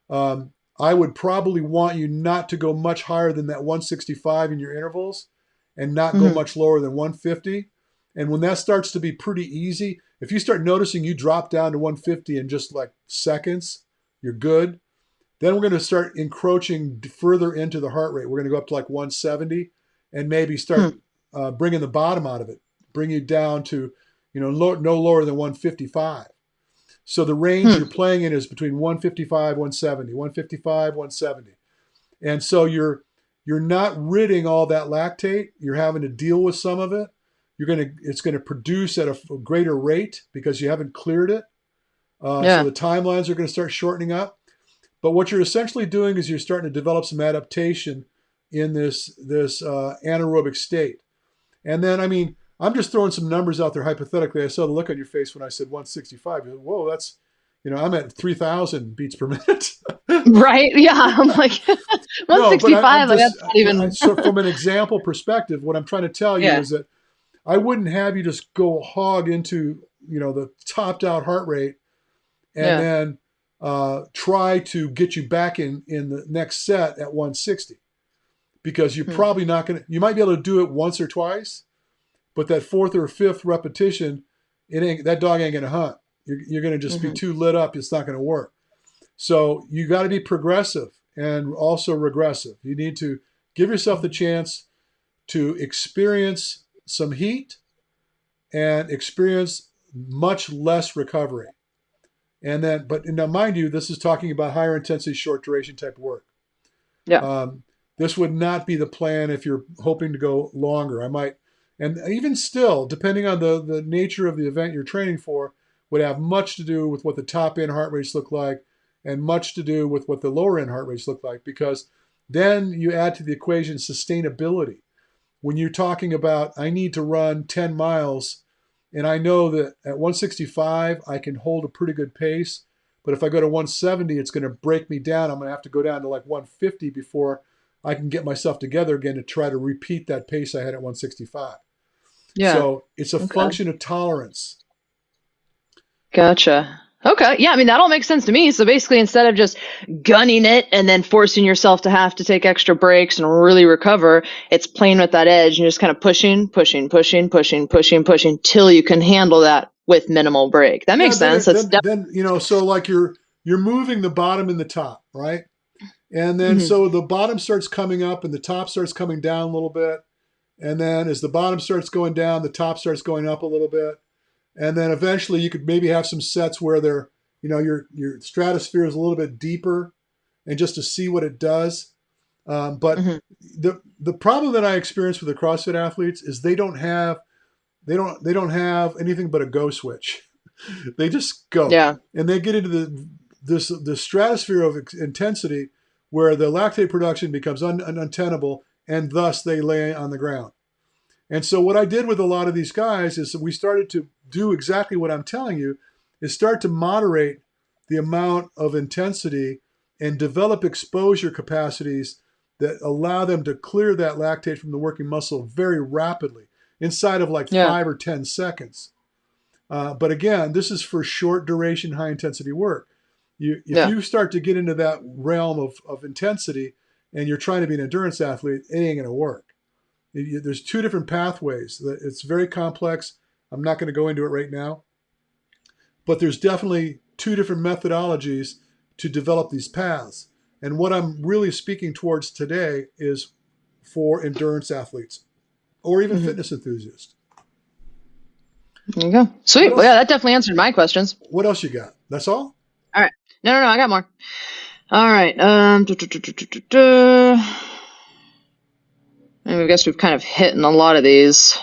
um, I would probably want you not to go much higher than that 165 in your intervals, and not go Hmm. much lower than 150. And when that starts to be pretty easy, if you start noticing you drop down to 150 in just like seconds, you're good. Then we're going to start encroaching further into the heart rate. We're going to go up to like 170 and maybe start Hmm. bringing the bottom out of it, bring you down to, no lower than 155. So the range Hmm. you're playing in is between 155, 170, 155, 170. And so you're not ridding all that lactate. You're having to deal with some of it. It's going to produce at a greater rate because you haven't cleared it. So Yeah. the timelines are going to start shortening up. But what you're essentially doing is you're starting to develop some adaptation in this anaerobic state. And then, I mean, I'm just throwing some numbers out there hypothetically. I saw the look on your face when I said 165. You're like, whoa, that's, I'm at 3,000 beats per minute. Right. Yeah. I'm like No, but I'm 165. Like just, that's not even. so from an example perspective, what I'm trying to tell you Yeah. is that I wouldn't have you just go hog into, the topped out heart rate and Yeah. then try to get you back in the next set at 160, because you're Hmm. probably not going to. You might be able to do it once or twice, but that fourth or fifth repetition, that dog ain't going to hunt. You're going to just be Hmm. too lit up. It's not going to work. So you got to be progressive and also regressive. You need to give yourself the chance to experience some heat and experience much less recovery. And then, but now, mind you, this is talking about higher intensity, short duration type of work. Yeah. Um, this would not be the plan if you're hoping to go longer. I might, and even still, depending on the nature of the event you're training for, would have much to do with what the top end heart rates look like, and much to do with what the lower end heart rates look like. Because Then you add to the equation sustainability. When you're talking about, I need to run 10 miles, and I know that at 165, I can hold a pretty good pace. But if I go to 170, it's going to break me down. I'm going to have to go down to like 150 before I can get myself together again to try to repeat that pace I had at 165. Yeah. So it's a Okay. function of tolerance. Gotcha. Okay. Yeah, I mean that all makes sense to me. So basically instead of just gunning it and then forcing yourself to have to take extra breaks and really recover, it's playing with that edge and just kind of pushing till you can handle that with minimal break. That Yeah, makes sense. then so like you're moving the bottom and the top, right? And then Mhm. so the bottom starts coming up and the top starts coming down a little bit. And then as the bottom starts going down, the top starts going up a little bit. And then eventually you could maybe have some sets where they're, your stratosphere is a little bit deeper, and just to see what it does. But Mhm. the problem that I experience with the CrossFit athletes is they don't have anything but a go switch. They just go, Yeah. and they get into the stratosphere of intensity where the lactate production becomes untenable, and thus they lay on the ground. And so what I did with a lot of these guys is that we started to do exactly what I'm telling you, is start to moderate the amount of intensity and develop exposure capacities that allow them to clear that lactate from the working muscle very rapidly inside of like Yeah. 5 or 10 seconds. But again, this is for short duration, high intensity work. If Yeah. you start to get into that realm of intensity and you're trying to be an endurance athlete, it ain't going to work. There's two different pathways. It's very complex. I'm not going to go into it right now, but there's definitely two different methodologies to develop these paths. And what I'm really speaking towards today is for endurance athletes or even Mhm. fitness enthusiasts. There you go. What Sweet. Well, yeah, else? that definitely answered my questions. What else you got? That's all? All right. No, I got more. All right. I guess we've kind of hit on a lot of these.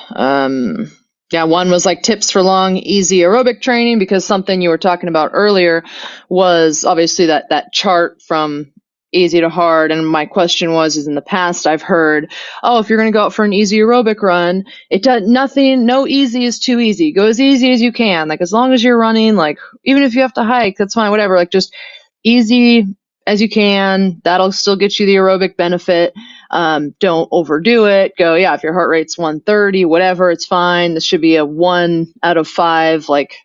Yeah, one was like tips for long, easy aerobic training, because something you were talking about earlier was obviously that chart from easy to hard. And my question is in the past I've heard, oh, if you're going to go out for an easy aerobic run, it does nothing, no easy is too easy. Go as easy as you can. Like as long as you're running, like even if you have to hike, that's fine, whatever. Like just easy as you can. That'll still get you the aerobic benefit. Don't overdo it. Go, yeah, if your heart rate's 130, whatever, it's fine. This should be a 1 out of 5, like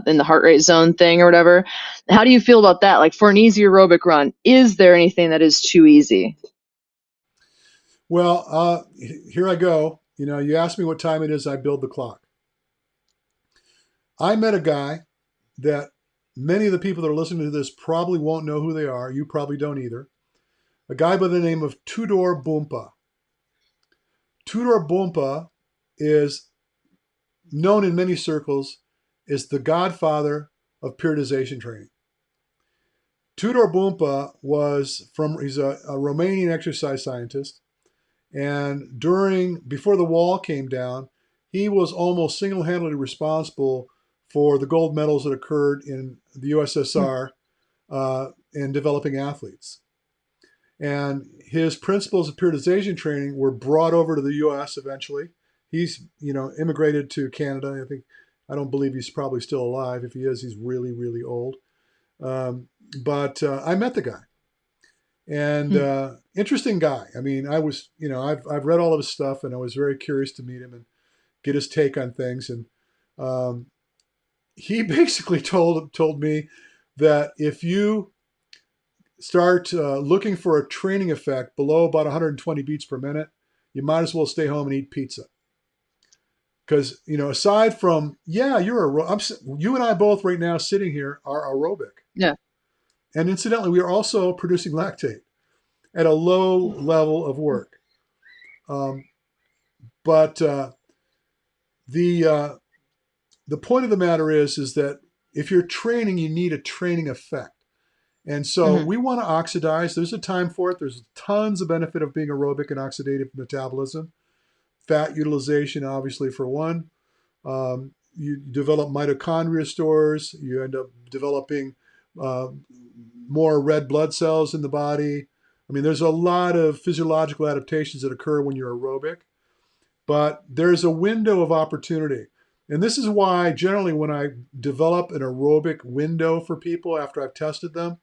in the heart rate zone thing or whatever. How do you feel about that? Like for an easy aerobic run, is there anything that is too easy? Well, here I go. You asked me what time it is, I build the clock. I met a guy that many of the people that are listening to this probably won't know who they are. You probably don't either. A guy by the name of Tudor Bumpa. Tudor Bumpa is known in many circles as the godfather of periodization training. Tudor Bumpa he's a Romanian exercise scientist. And before the wall came down, he was almost single-handedly responsible for the gold medals that occurred in the USSR in developing athletes. And his principles of periodization training were brought over to the U.S. eventually. He's, immigrated to Canada. I don't believe he's probably still alive. If he is, he's really, really old. But I met the guy, and Hmm. interesting guy. I mean, I've read all of his stuff, and I was very curious to meet him and get his take on things. And um, he basically told me that if you start looking for a training effect below about 120 beats per minute, you might as well stay home and eat pizza. Because aside from you and I both right now sitting here are aerobic, Yeah. and incidentally, we are also producing lactate at a low level of work. Um, but the uh, the point of the matter is that if you're training, you need a training effect. And so Hmm. we want to oxidize. There's a time for it. There's tons of benefit of being aerobic and oxidative metabolism. Fat utilization, obviously, for one. You develop mitochondria stores. You end up developing uh, more red blood cells in the body. I mean, there's a lot of physiological adaptations that occur when you're aerobic, but there's a window of opportunity. And this is why generally when I develop an aerobic window for people after I've tested them,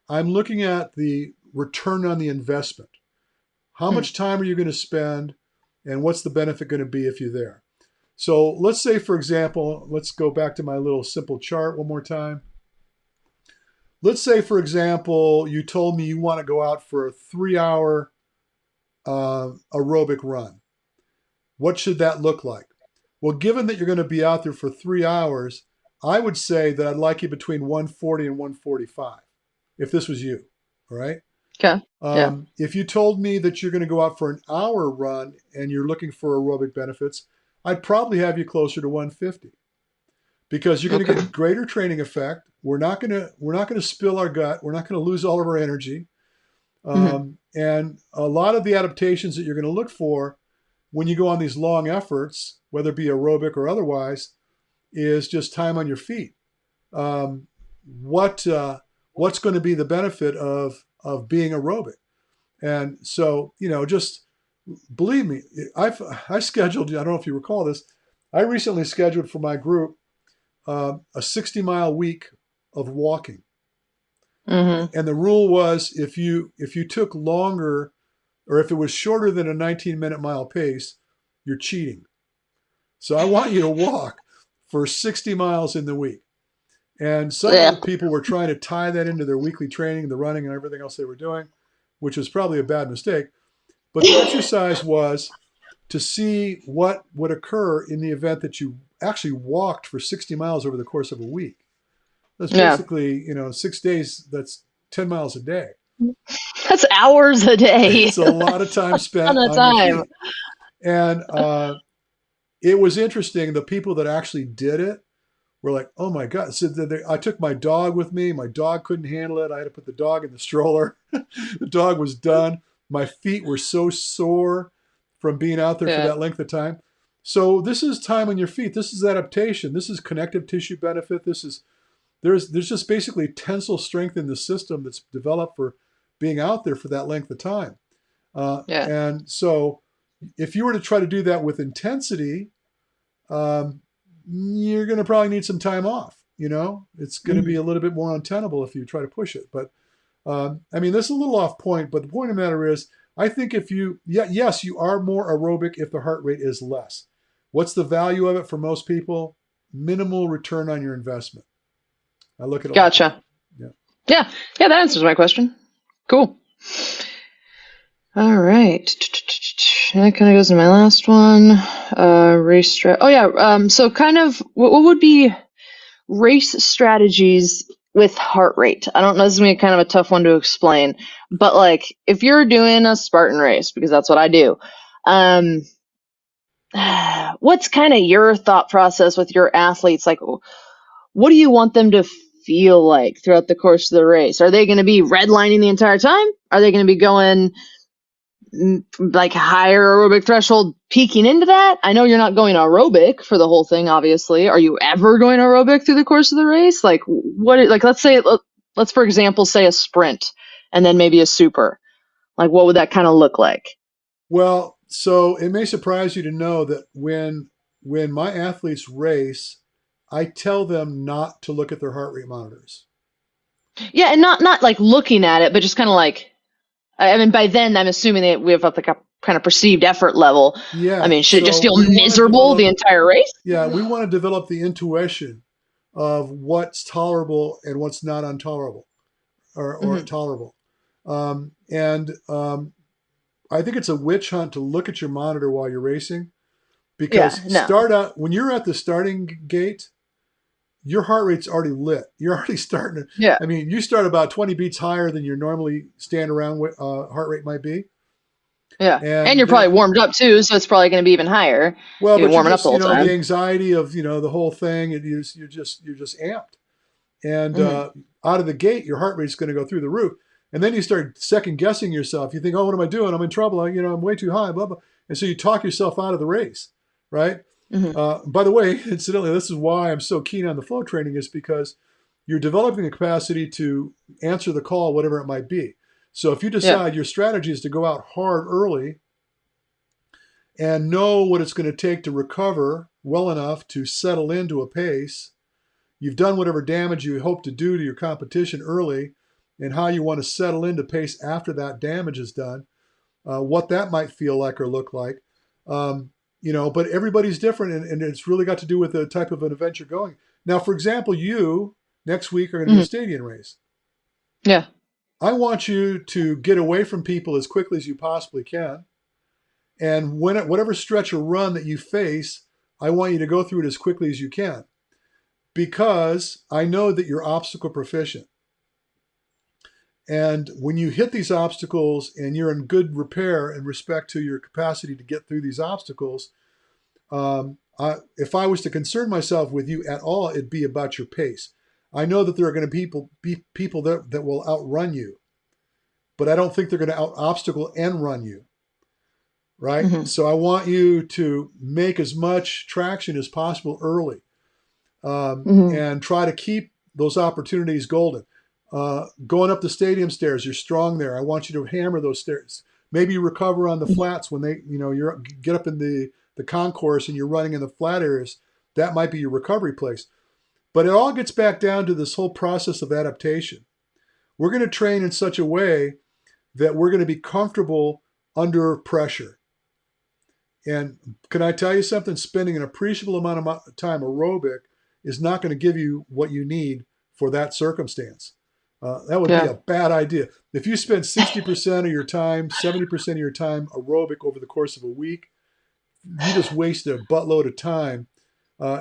I'm looking at the return on the investment. How Mm. much time are you going to spend and what's the benefit going to be if you're there? So let's say, for example, let's go back to my little simple chart one more time. Let's say, for example, you told me you want to go out for a 3 hour aerobic run. What should that look like? Well, given that you're going to be out there for 3 hours, I would say that I'd like you between 140 and 145 if this was you. All right. Okay. Yeah. If you told me that you're going to go out for an hour run and you're looking for aerobic benefits, I'd probably have you closer to 150 because you're going to Okay. get greater training effect. We're not going to spill our gut. We're not going to lose all of our energy. Hmm. And a lot of the adaptations that you're going to look for when you go on these long efforts, whether it be aerobic or otherwise, is just time on your feet. Um, what what's going to be the benefit of being aerobic? And so, just believe me, I scheduled. I don't know if you recall this. I recently scheduled for my group a 60-mile week of walking, Hmm. and the rule was if you took longer or if it was shorter than a 19-minute mile pace, you're cheating. So I want you to walk for 60 miles in the week. And some of Yeah. the people were trying to tie that into their weekly training, the running and everything else they were doing, which was probably a bad mistake. But the exercise was to see what would occur in the event that you actually walked for 60 miles over the course of a week. That's Yeah. basically, 6 days, that's 10 miles a day. That's hours a day. It's a lot of time Ton spent of on your time. feet. And it was interesting. The people that actually did it were like, oh my God. So I took my dog with me. My dog couldn't handle it. I had to put the dog in the stroller. The dog was done. My feet were so sore from being out there for Yeah. that length of time. So this is time on your feet. This is adaptation. This is connective tissue benefit. There's just basically tensile strength in the system that's developed for being out there for that length of time. Yeah. And so if you were to try to do that with intensity, um, you're going to probably need some time off. It's going to be Hmm. a little bit more untenable if you try to push it. But I mean, this is a little off point. But the point of the matter is, I think yes, you are more aerobic if the heart rate is less. What's the value of it for most people? Minimal return on your investment. I look at it like that. Gotcha. Yeah. Yeah. Yeah. That answers my question. Cool. All right. That kind of goes to my last one. Race strat. Oh yeah. So kind of what would be race strategies with heart rate? I don't know. This is gonna be kind of a tough one to explain, but like if you're doing a Spartan race, because that's what I do, um, what's kind of your thought process with your athletes? Like, what do you want them to feel like throughout the course of the race? Are they going to be redlining the entire time? Are they going to be going like higher aerobic threshold peaking into that? I know you're not going aerobic for the whole thing, obviously. Are you ever going aerobic through the course of the race? Like like let's for example say a sprint and then maybe a super. Like what would that kind of look like? Well, so it may surprise you to know that when my athletes race, I tell them not to look at their heart rate monitors. Yeah, and not like looking at it, but just kind of like I mean by then I'm assuming that we have like a kind of perceived effort level. I Yeah, mean, should it just so feel we want to miserable the develop entire race? yeah, we want to develop the intuition of what's tolerable and what's not intolerable or Hmm. tolerable. And I think it's a witch hunt to look at your monitor while you're racing Yeah, because no. start out when you're at the starting gate, your heart rate's already lit. You're already starting to, Yeah. I mean, you start about 20 beats higher than your normally stand around heart rate might be. Yeah. And And you're then, probably warmed up too, so it's probably going to be even higher. well, You've been but you're warming up the just, whole the time. anxiety of, the whole thing, and you're just amped. And Hmm. out of the gate, your heart rate's going to go through the roof. And then you start second guessing yourself. You think, oh, what am I doing? I'm in trouble. I'm way too high, blah, blah. And so you talk yourself out of the race, right? Hmm. By the way, incidentally, this is why I'm so keen on the flow training is because you're developing the capacity to answer the call, whatever it might be. So if you Yeah. decide your strategy is to go out hard early and know what it's going to take to recover well enough to settle into a pace, you've done whatever damage you hope to do to your competition early, and how you want to settle into pace after that damage is done, what that might feel like or look like. Um, but everybody's different, and it's really got to do with the type of an event you're going. Now, for example, you next week are going to do a Hmm. stadium race. Yeah. I want you to get away from people as quickly as you possibly can. And whatever stretch or run that you face, I want you to go through it as quickly as you can, because I know that you're obstacle proficient. And when you hit these obstacles and you're in good repair in respect to your capacity to get through these obstacles, if I was to concern myself with you at all, it'd be about your pace. I know that there are going to be people that will outrun you, but I don't think they're going to out obstacle and run you, right? Hmm. So I want you to make as much traction as possible early, Hmm. and try to keep those opportunities golden. Going up the stadium stairs, you're strong there. I want you to hammer those stairs. Maybe you recover on the flats when you get up in the concourse and you're running in the flat areas. That might be your recovery place. But it all gets back down to this whole process of adaptation. We're going to train in such a way that we're going to be comfortable under pressure. And can I tell you something? Spending an appreciable amount of time aerobic is not going to give you what you need for that circumstance. That would be Yeah. a bad idea. If you spend 60% of your time, 70% of your time aerobic over the course of a week, you just wasted a buttload of time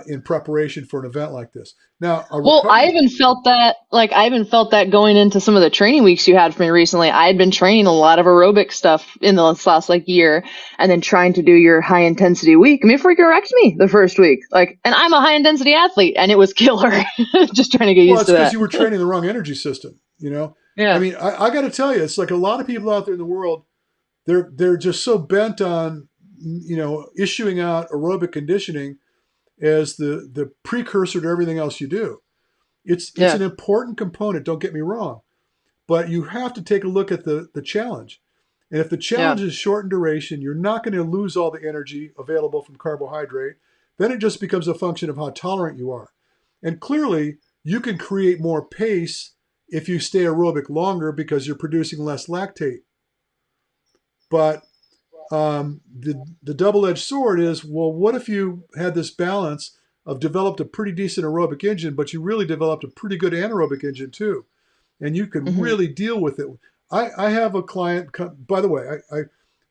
in preparation for an event like this. Now, a Well, I recovery, even felt that, like, I even felt that going into some of the training weeks you had for me recently. I had been training a lot of aerobic stuff in the last like year, and then trying to do your high intensity week. I mean, it freaking wrecked me the first week. Like, and I'm a high intensity athlete, and it was killer. Just trying to get well, used it's to because that. you were training the wrong energy system. I Yeah. mean, I got to tell you, it's like a lot of people out there in the world, they're just so bent on issuing out aerobic conditioning as the precursor to everything else you do. It's Yeah. an important component, don't get me wrong, but you have to take a look at the challenge. And if the Yeah. challenge is short in duration, you're not going to lose all the energy available from carbohydrate. Then it just becomes a function of how tolerant you are. And clearly, you can create more pace if you stay aerobic longer because you're producing less lactate. But the double edged sword is, well, what if you had this balance of developed a pretty decent aerobic engine, but you really developed a pretty good anaerobic engine too, and you could Hmm. really deal with it. I have a client. By the way,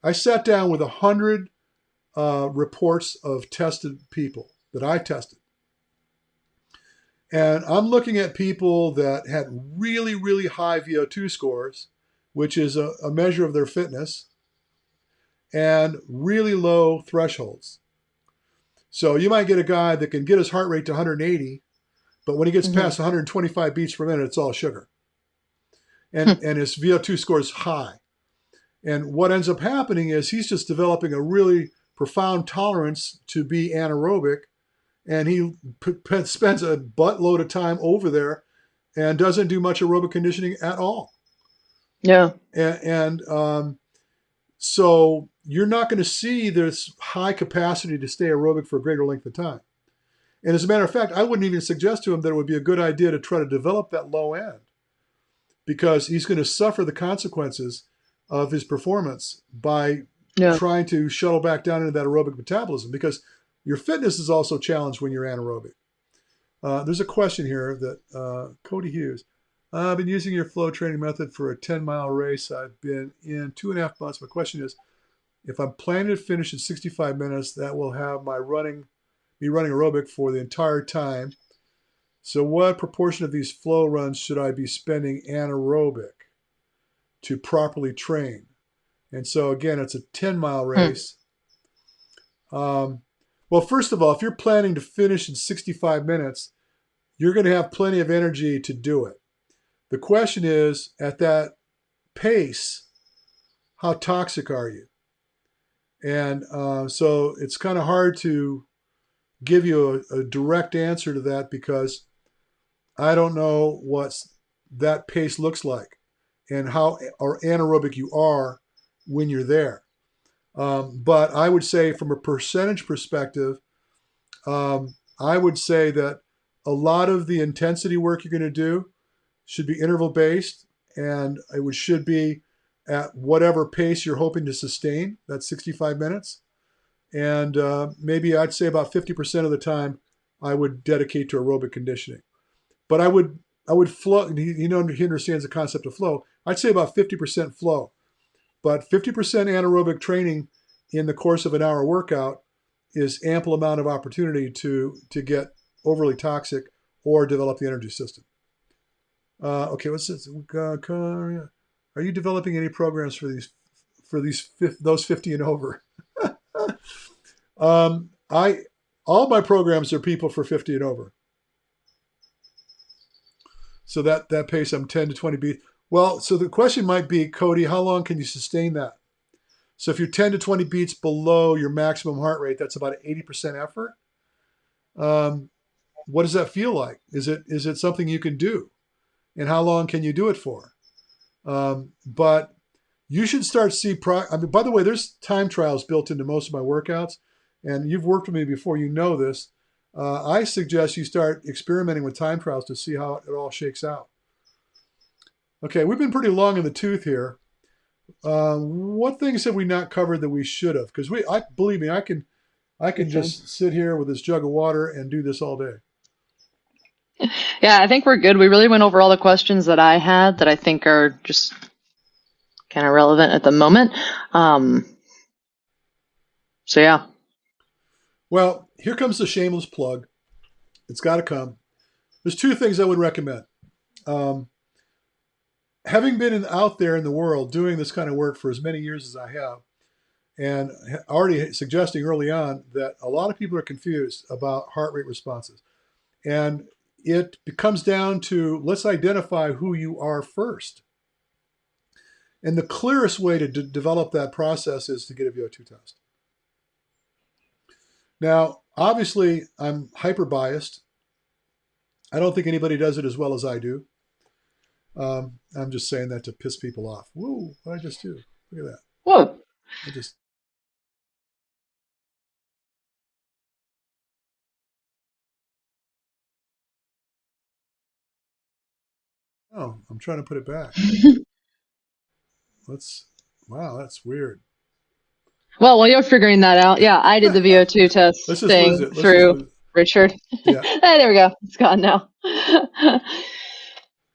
I sat down with 100 reports of tested people that I tested, and I'm looking at people that had really really high VO2 scores, which is a measure of their fitness, and really low thresholds. So you might get a guy that can get his heart rate to 180, but when he gets Hmm. past 125 beats per minute, it's all sugar. And, Hmm. and his VO2 score is high. And what ends up happening is he's just developing a really profound tolerance to be anaerobic. And he spends a buttload of time over there and doesn't do much aerobic conditioning at all. Yeah. And so you're not going to see this high capacity to stay aerobic for a greater length of time. And as a matter of fact, I wouldn't even suggest to him that it would be a good idea to try to develop that low end, because he's going to suffer the consequences of his performance by Yeah. trying to shuttle back down into that aerobic metabolism, because your fitness is also challenged when you're anaerobic. There's a question here that Cody Hughes. I've been using your flow training method for a 10-mile race. I've been in 2.5 months. My question is, if I'm planning to finish in 65 minutes, that will have me running aerobic for the entire time. So what proportion of these flow runs should I be spending anaerobic to properly train? And so again, it's a 10-mile Hmm. race. Um, well, first of all, if you're planning to finish in 65 minutes, you're going to have plenty of energy to do it. The question is, at that pace, how toxic are you? And so it's kind of hard to give you a direct answer to that, because I don't know what that pace looks like. and how or anaerobic you are when you're there. But I would say, from a percentage perspective, I would say that a lot of the intensity work you're going to do should be interval based, and should be at whatever pace you're hoping to sustain. That's 65 minutes, and maybe I'd say about 50% of the time I would dedicate to aerobic conditioning. But I would flow. He understands the concept of flow. I'd say about 50% flow, but 50% anaerobic training in the course of an hour workout is ample amount of opportunity to get overly toxic or develop the energy system. Okay, what's this? Are you developing any programs those 50 and over? I all my programs are people for 50 and over. So that pace, I'm 10 to 20 beats. Well, so the question might be, Cody, how long can you sustain that? So if you're 10 to 20 beats below your maximum heart rate, that's about an 80% effort. Um, what does that feel like? Is it something you can do? And how long can you do it for? But you should start to see. I mean, by the way, there's time trials built into most of my workouts, and you've worked with me before. You know this. I suggest you start experimenting with time trials to see how it all shakes out. Okay, we've been pretty long in the tooth here. What things have we not covered that we should have? Because believe me, I can just sit here with this jug of water and do this all day. Yeah, I think we're good. We really went over all the questions that I had that I think are just kind of relevant at the moment. So yeah. Well, here comes the shameless plug. It's got to come. There's two things I would recommend. Um, Having been out there in the world doing this kind of work for as many years as I have, and already suggesting early on that a lot of people are confused about heart rate responses. And it comes down to, let's identify who you are first. And the clearest way to develop that process is to get a VO2 test. Now, obviously, I'm hyper biased. I don't think anybody does it as well as I do. I'm just saying that to piss people off. Whoa, what did I just do? Look at that. Whoa. I just. Oh, I'm trying to put it back. Wow, that's weird. Well, while you're figuring that out, yeah, I did the VO2 test Let's just lose thing it. Let's just through lose it. Richard. Yeah. Hey, there we go. It's gone now.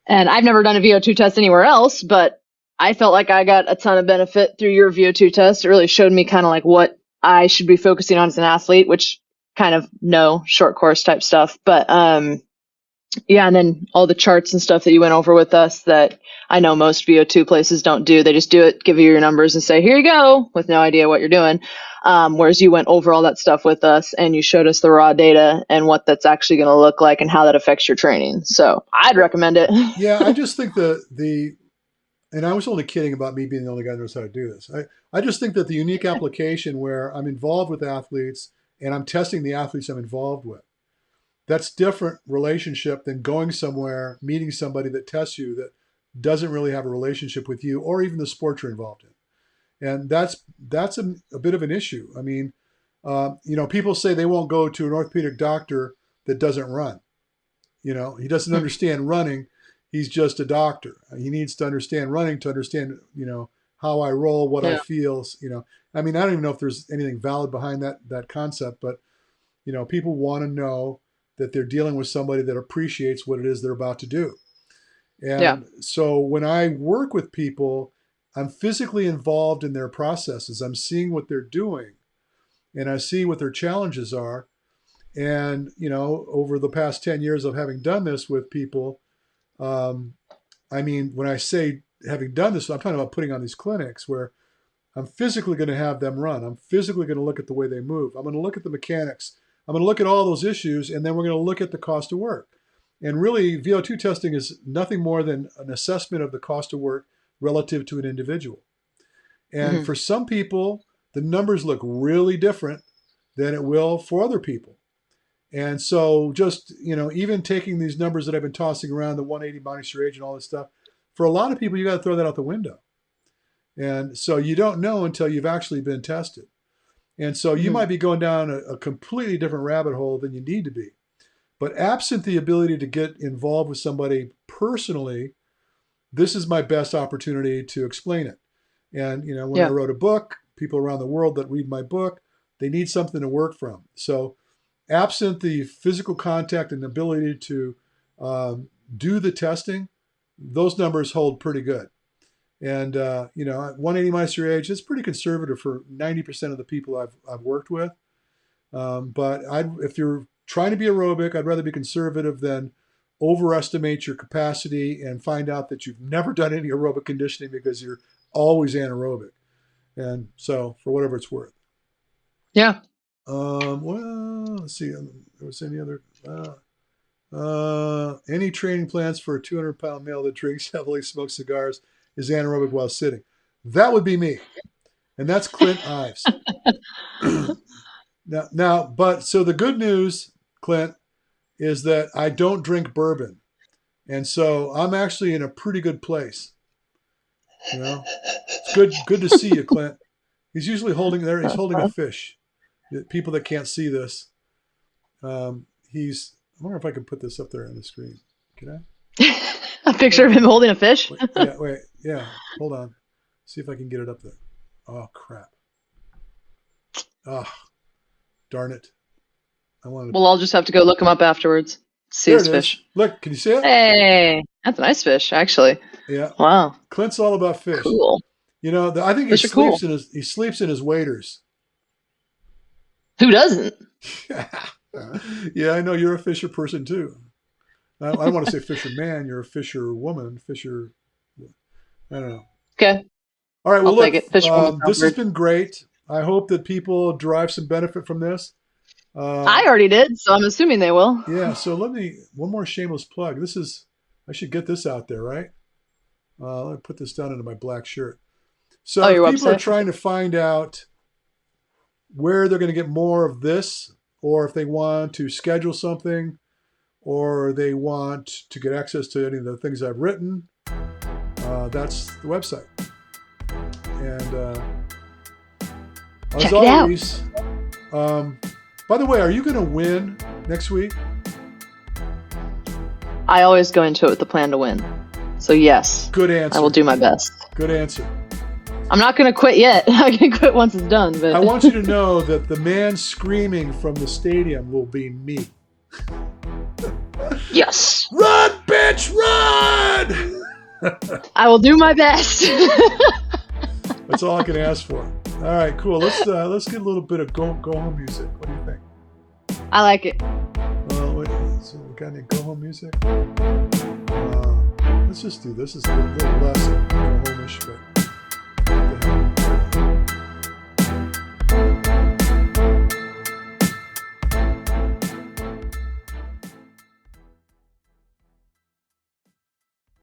And I've never done a VO2 test anywhere else, but I felt like I got a ton of benefit through your VO2 test. It really showed me kind of like what I should be focusing on as an athlete, which kind of no short course type stuff. But yeah, and then all the charts and stuff that you went over with us that I know most VO2 places don't do. They just do it, give you your numbers and say, here you go, with no idea what you're doing. Whereas you went over all that stuff with us and you showed us the raw data and what that's actually going to look like and how that affects your training. So I'd recommend it. Yeah, I just think and I was only kidding about me being the only guy that knows how to do this. I just think that the unique application where I'm involved with athletes and I'm testing the athletes I'm involved with, that's different relationship than going somewhere, meeting somebody that tests you that doesn't really have a relationship with you or even the sport you're involved in. And that's a bit of an issue. I mean, people say they won't go to an orthopedic doctor that doesn't run. He doesn't understand running. He's just a doctor. He needs to understand running to understand, how I roll, what I Yeah. feel. I mean, I don't even know if there's anything valid behind that concept, but people want to know that they're dealing with somebody that appreciates what it is they're about to do. Yeah. And so when I work with people, I'm physically involved in their processes. I'm seeing what they're doing, and I see what their challenges are. And over the past 10 years of having done this with people, um, I mean, when I say having done this, I'm talking about putting on these clinics where I'm physically going to have them run. I'm physically going to look at the way they move. I'm going to look at the mechanics. I'm going to look at all those issues, and then we're going to look at the cost of work. And really, VO2 testing is nothing more than an assessment of the cost of work relative to an individual. And Mm-hmm. for some people, the numbers look really different than it will for other people. And so just, even taking these numbers that I've been tossing around, the 180 minus your age and all this stuff, for a lot of people, you got to throw that out the window. And so you don't know until you've actually been tested. And so you might be going down a completely different rabbit hole than you need to be. But absent the ability to get involved with somebody personally, this is my best opportunity to explain it. And, when I wrote a book, people around the world that read my book, they need something to work from. So absent the physical contact and ability to do the testing, those numbers hold pretty good. And, 180 minus your age is pretty conservative for 90% of the people I've worked with. But if you're trying to be aerobic, I'd rather be conservative than overestimate your capacity and find out that you've never done any aerobic conditioning because you're always anaerobic. And so, for whatever it's worth. Yeah. Well, let's see. There was any other. Any training plans for a 200-pound male that drinks heavily, smokes cigars, is anaerobic while sitting? That would be me, and that's Clint Ives. But so the good news, Clint, is that I don't drink bourbon, and so I'm actually in a pretty good place. It's good to see you, Clint. He's usually holding there. He's holding a fish. People that can't see this, I wonder if I can put this up there on the screen. Can I? A picture of him holding a fish? Yeah. Hold on. See if I can get it up there. Oh, crap. Oh, darn it. We'll all just have to go look him up afterwards. See his fish. Look, can you see it? Hey, that's a nice fish, actually. Yeah. Wow. Clint's all about fish. Cool. I think he sleeps in his waders. Who doesn't? Yeah, I know you're a fisher person too. I don't want to say fisherman. You're a fisher woman. I don't know. Okay. All right. Well, I'll take it. This has been great. I hope that people derive some benefit from this. I already did, so I'm assuming they will. Yeah. So one more shameless plug. I should get this out there, right? Let me put this down into my black shirt. So if people are trying to find out where they're going to get more of this, or if they want to schedule something, or they want to get access to any of the things I've written, that's the website. And as always, by the way, are you going to win next week? I always go into it with the plan to win. So yes. Good answer. I will do my best. Good answer. I'm not going to quit yet. I can quit once it's done. But I want you to know that the man screaming from the stadium will be me. Yes. Run, bitch, run! I will do my best. That's all I can ask for. All right, cool. Let's get a little bit of go home music. What do you think? I like it. So we got any go home music? Let's just do this. It's a little less go home-ish, but.